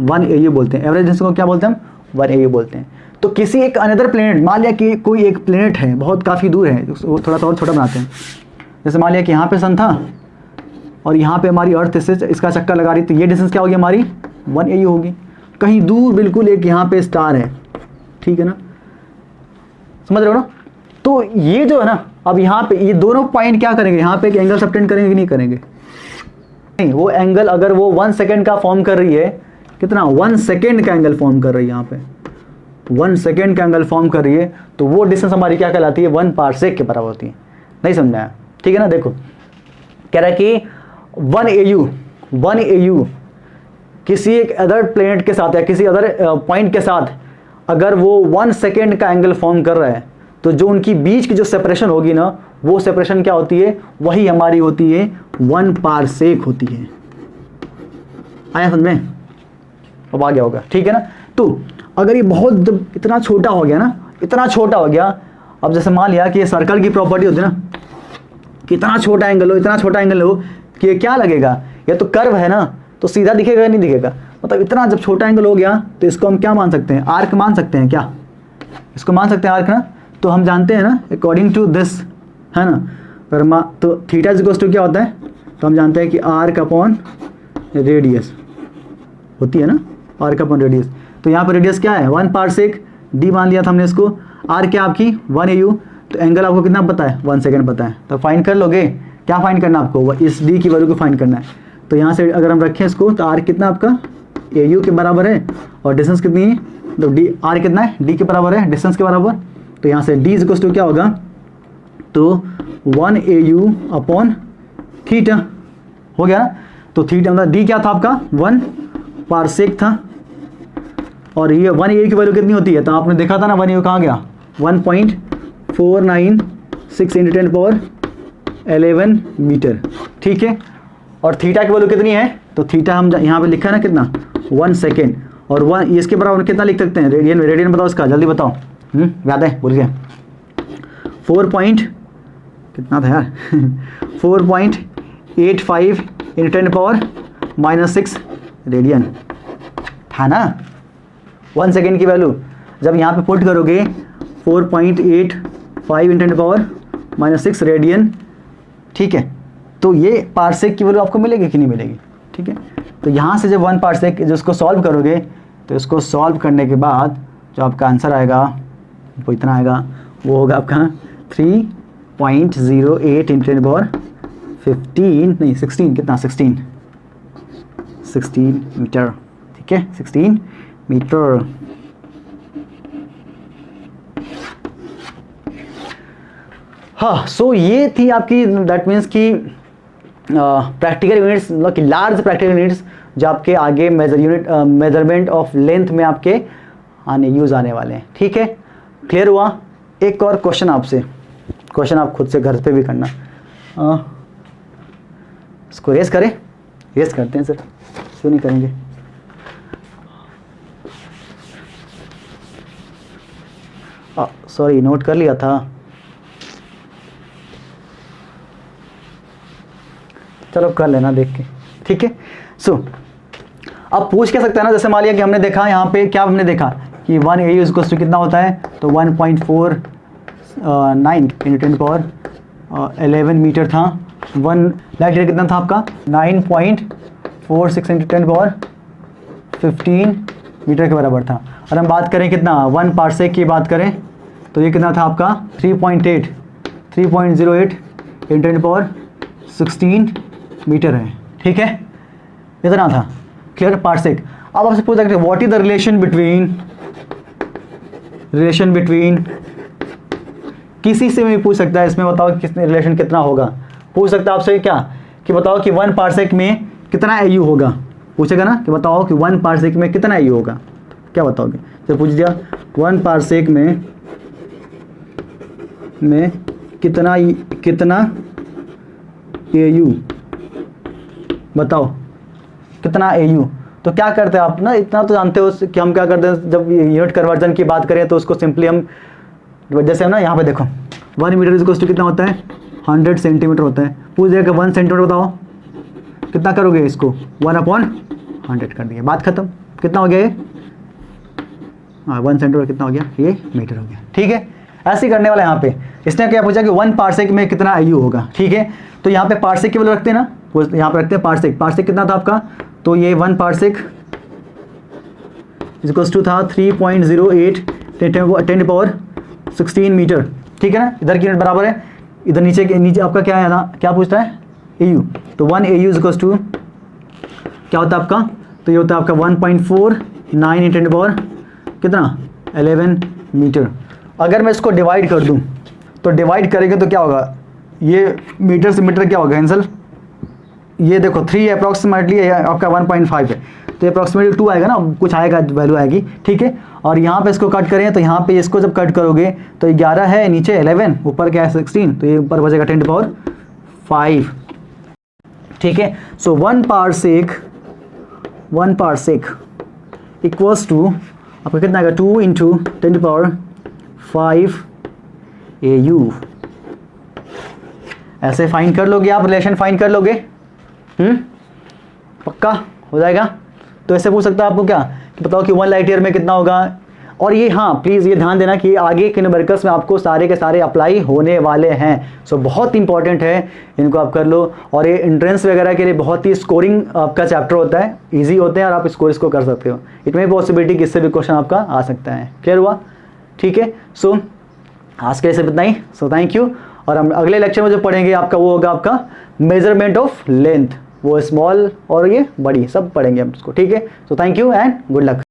[SPEAKER 1] 1 AU बोलते हैं, एवरेज डिस्टेंस को क्या बोलते हैं हम, 1 AU बोलते हैं। तो किसी एक अनदर प्लेनेट, मान लिया कि कोई एक प्लेनेट है बहुत काफ़ी दूर है, वो थोड़ा सा और छोटा बनाते हैं, जैसे मान लिया कि यहाँ पे सन था और यहाँ पे हमारी अर्थ इसका चक्कर लगा रही, तो ये डिस्टेंस क्या होगी हमारी, 1 AU होगी। कहीं दूर बिल्कुल एक यहाँ पे स्टार है, ठीक है ना, समझ रहे हो ना। तो ये जो है ना, अब यहाँ पे ये दोनों पॉइंट क्या करेंगे, यहाँ पे एक एंगल सबटेंड करेंगे कि नहीं करेंगे, नहीं, वो एंगल अगर वो 1 सेकेंड का फॉर्म कर रही है, कितना, 1 सेकेंड का एंगल फॉर्म कर रही है, यहाँ पे 1 सेकेंड का एंगल फॉर्म कर रही है, तो वो डिस्टेंस हमारी क्या कहलाती है, 1 पारसेक के बराबर होती है। नहीं समझाया, ठीक है ना। देखो कह रहा है कि 1 AU किसी एक अदर प्लेनेट के साथ या किसी अदर पॉइंट के साथ अगर वो 1 सेकेंड का एंगल फॉर्म कर रहा है, तो जो उनकी बीच की जो सेपरेशन होगी ना, वो सेपरेशन क्या होती है, वही हमारी होती है 1 पारसेक होती है। आया समझ में, अब आ गया होगा, ठीक है ना। तो अगर ये बहुत इतना छोटा हो गया ना, इतना छोटा हो गया, अब जैसे मान लिया कि ये सर्कल की प्रॉपर्टी होती है ना, कितना छोटा एंगल हो, इतना छोटा एंगल हो कि ये क्या लगेगा, या तो कर्व है ना, तो सीधा दिखेगा या नहीं दिखेगा, मतलब इतना जब छोटा एंगल हो गया तो इसको हम क्या मान सकते हैं, आर्क मान सकते हैं, क्या इसको मान सकते हैं आर्क ना। तो हम जानते हैं ना अकॉर्डिंग टू दिस, है ना, तो थीटा इज इक्वल्स टू क्या होता है, तो हम जानते हैं कि आर्क अपॉन रेडियस होती है ना, आर्क अपॉन रेडियस। तो यहाँ पर रेडियस क्या है, 1 पारसेक, डी मान लिया था हमने इसको, आर क्या आपकी 1 AU, तो एंगल आपको कितना पता है, 1 सेकेंड पता है, तो फाइंड कर लोगे। क्या फाइंड करना आपको, इस डी की वैल्यू को फाइंड करना है। तो यहाँ से अगर हम रखें इसको, तो आर कितना आपका AU के बराबर है, और डिस्टेंस कितनी है, तो डी आर कितना है, डी के बराबर है, डिस्टेंस के बराबर। तो यहाँ से डी इज इक्वल्स टू क्या होगा, तो 1 AU अपॉन थीटा हो गया ना। तो थीटा मतलब डी क्या था आपका, 1 पारसेक था, और ये 1 AU की वैल्यू कितनी होती है, तो आपने देखा था ना 1 AU कहाँ गया, 1.496 इंटू 10⁻11 मीटर, ठीक है। और थीटा की वैल्यू कितनी है, तो थीटा हम यहाँ पे लिखा है ना कितना, 1 सेकेंड, और 1 इसके बराबर कितना लिख सकते हैं, रेडियन में, रेडियन बताओ इसका, जल्दी बताओ, याद है, भूल गया, 4 पॉइंट कितना था यार 4.85 इंटू 10⁻⁻6 रेडियन था ना। 1 सेकेंड की वैल्यू जब यहाँ पे पुट करोगे 4.85 इंटू 10⁻⁻6 रेडियन, ठीक है, तो ये पारसेक की वैल्यू आपको मिलेगी कि नहीं मिलेगी, ठीक है। तो यहाँ से जब 1 पार्सेक जो इसको सॉल्व करोगे तो इसको सॉल्व करने के बाद जो आपका आंसर आएगा वो इतना आएगा, वो होगा आपका 3.08 × 10⁻15 नहीं 16 कितना 16 मीटर, ठीक है 16 मीटर। हाँ, सो ये थी आपकी, दैट मीन्स कि प्रैक्टिकल यूनिट्स, मतलब कि लार्ज प्रैक्टिकल यूनिट्स जो आपके आगे मेजरमेंट ऑफ लेंथ में आपके यूज़ आने वाले हैं, ठीक है। क्लियर हुआ? एक और क्वेश्चन आपसे, क्वेश्चन आप खुद से घर पे भी करना। इसको रेस करें, रेस करते हैं सर, क्यों नहीं करेंगे। सॉरी, नोट कर लिया था। चलो कर लेना देख के, ठीक है। सो अब पूछ क्या सकते हैं ना, जैसे मान लिया कि हमने देखा यहाँ पे, क्या हमने देखा कि 1 AU इक्वल्स टू कितना होता है, तो 1.49 × 10⁻11 मीटर था। 1 लाइट ईयर कितना था आपका, 9.46 × 10⁻15 मीटर के बराबर था। और हम बात करें कितना, 1 पार्सेक की बात करें तो ये कितना था आपका 3.08 × 10⁻16 मीटर है, ठीक है, इतना था। क्लियर? पार्सेक। अब आपसे पूछ सकते हैं what is the relation between, किसी से भी पूछ सकता है इसमें, बताओ किस रिलेशन कितना होगा। पूछ सकता है आपसे क्या कि बताओ कि 1 पार्सेक में कितना AU होगा, पूछेगा ना कि बताओ कि 1 पार्सेक में कितना AU होगा, क्या बताओगे। तो पूछ दिया 1 पार्सेक में कितना AU, बताओ कितना AU। तो क्या करते हैं आप ना, इतना तो जानते हो कि हम क्या करते हैं जब यूनिट कन्वर्जन की बात करें तो उसको सिंपली हम, जैसे हम ना यहाँ पे देखो 1 मीटर इक्वल्स टू कितना होता है, 100 सेंटीमीटर होता है। पूछ देगा 1 सेंटीमीटर बताओ, कितना करोगे इसको, 1/100 कर दिया, बात खत्म। कितना हो गया ये, हाँ 1 सेंटीमीटर कितना हो गया, ये मीटर हो गया, ठीक है। ऐसे ही करने वाला यहाँ पे, इसने क्या पूछा कि 1 पार्सेक में कितना AU होगा, ठीक है। तो यहाँ पे पार्सेक केवल रखते हैं ना, यहाँ पे रखते हैं पार्सेक। पार्सेक कितना था आपका, तो ये 1 पार्सेक इक्वल्स टू था 3.08 × 10⁻16 मीटर, ठीक है ना। इधर की यूनिट बराबर है, इधर नीचे आपका क्या है ना, क्या पूछता है AU। तो 1 AU इक्वल्स टू क्या होता है आपका, तो ये होता है आपका 1.49 × 10 कितना 11 मीटर। अगर मैं इसको डिवाइड कर दूं तो डिवाइड करेंगे तो क्या होगा, ये मीटर से मीटर क्या होगा आंसर, ये देखो 3 अप्रॉक्सीमेटली आपका 1.5 है, तो अप्रॉक्सीमेटली 2 आएगा ना, कुछ आएगा वैल्यू आएगी, ठीक है। और यहाँ पे इसको कट करें तो यहाँ पे इसको जब कट करोगे तो 11 है, नीचे 11, ऊपर क्या है 16, तो ये ऊपर बचेगा 10⁻5, ठीक है। सो 1 पार्सेक इक्वल्स टू आपका कितना आएगा, 2 × 10⁻5 AU। ऐसे फाइन कर लोगे आप, रिलेशन फाइन कर लोगे, पक्का हो जाएगा। तो ऐसे पूछ सकता है आपको क्या कि बताओ कि 1 लाइट ईयर में कितना होगा। और ये हाँ प्लीज़ ये ध्यान देना कि आगे के न्यूमेरिकल्स में आपको सारे के सारे अप्लाई होने वाले हैं, सो बहुत इंपॉर्टेंट है, इनको आप कर लो। और ये एंट्रेंस वगैरह के लिए बहुत ही स्कोरिंग आपका चैप्टर होता है, ईजी होते हैं और आप स्कोर इसको कर सकते हो। इतनी पॉसिबिलिटी कि इससे भी क्वेश्चन आपका आ सकता है। क्लियर हुआ? ठीक है, सो आज के सिर्फ इतना ही। So thank you. और हम अगले लेक्चर में जो पढ़ेंगे आपका वो होगा आपका मेजरमेंट ऑफ लेंथ, वो स्मॉल और ये बड़ी सब पढ़ेंगे हम उसको। ठीक है, so thank you and good luck.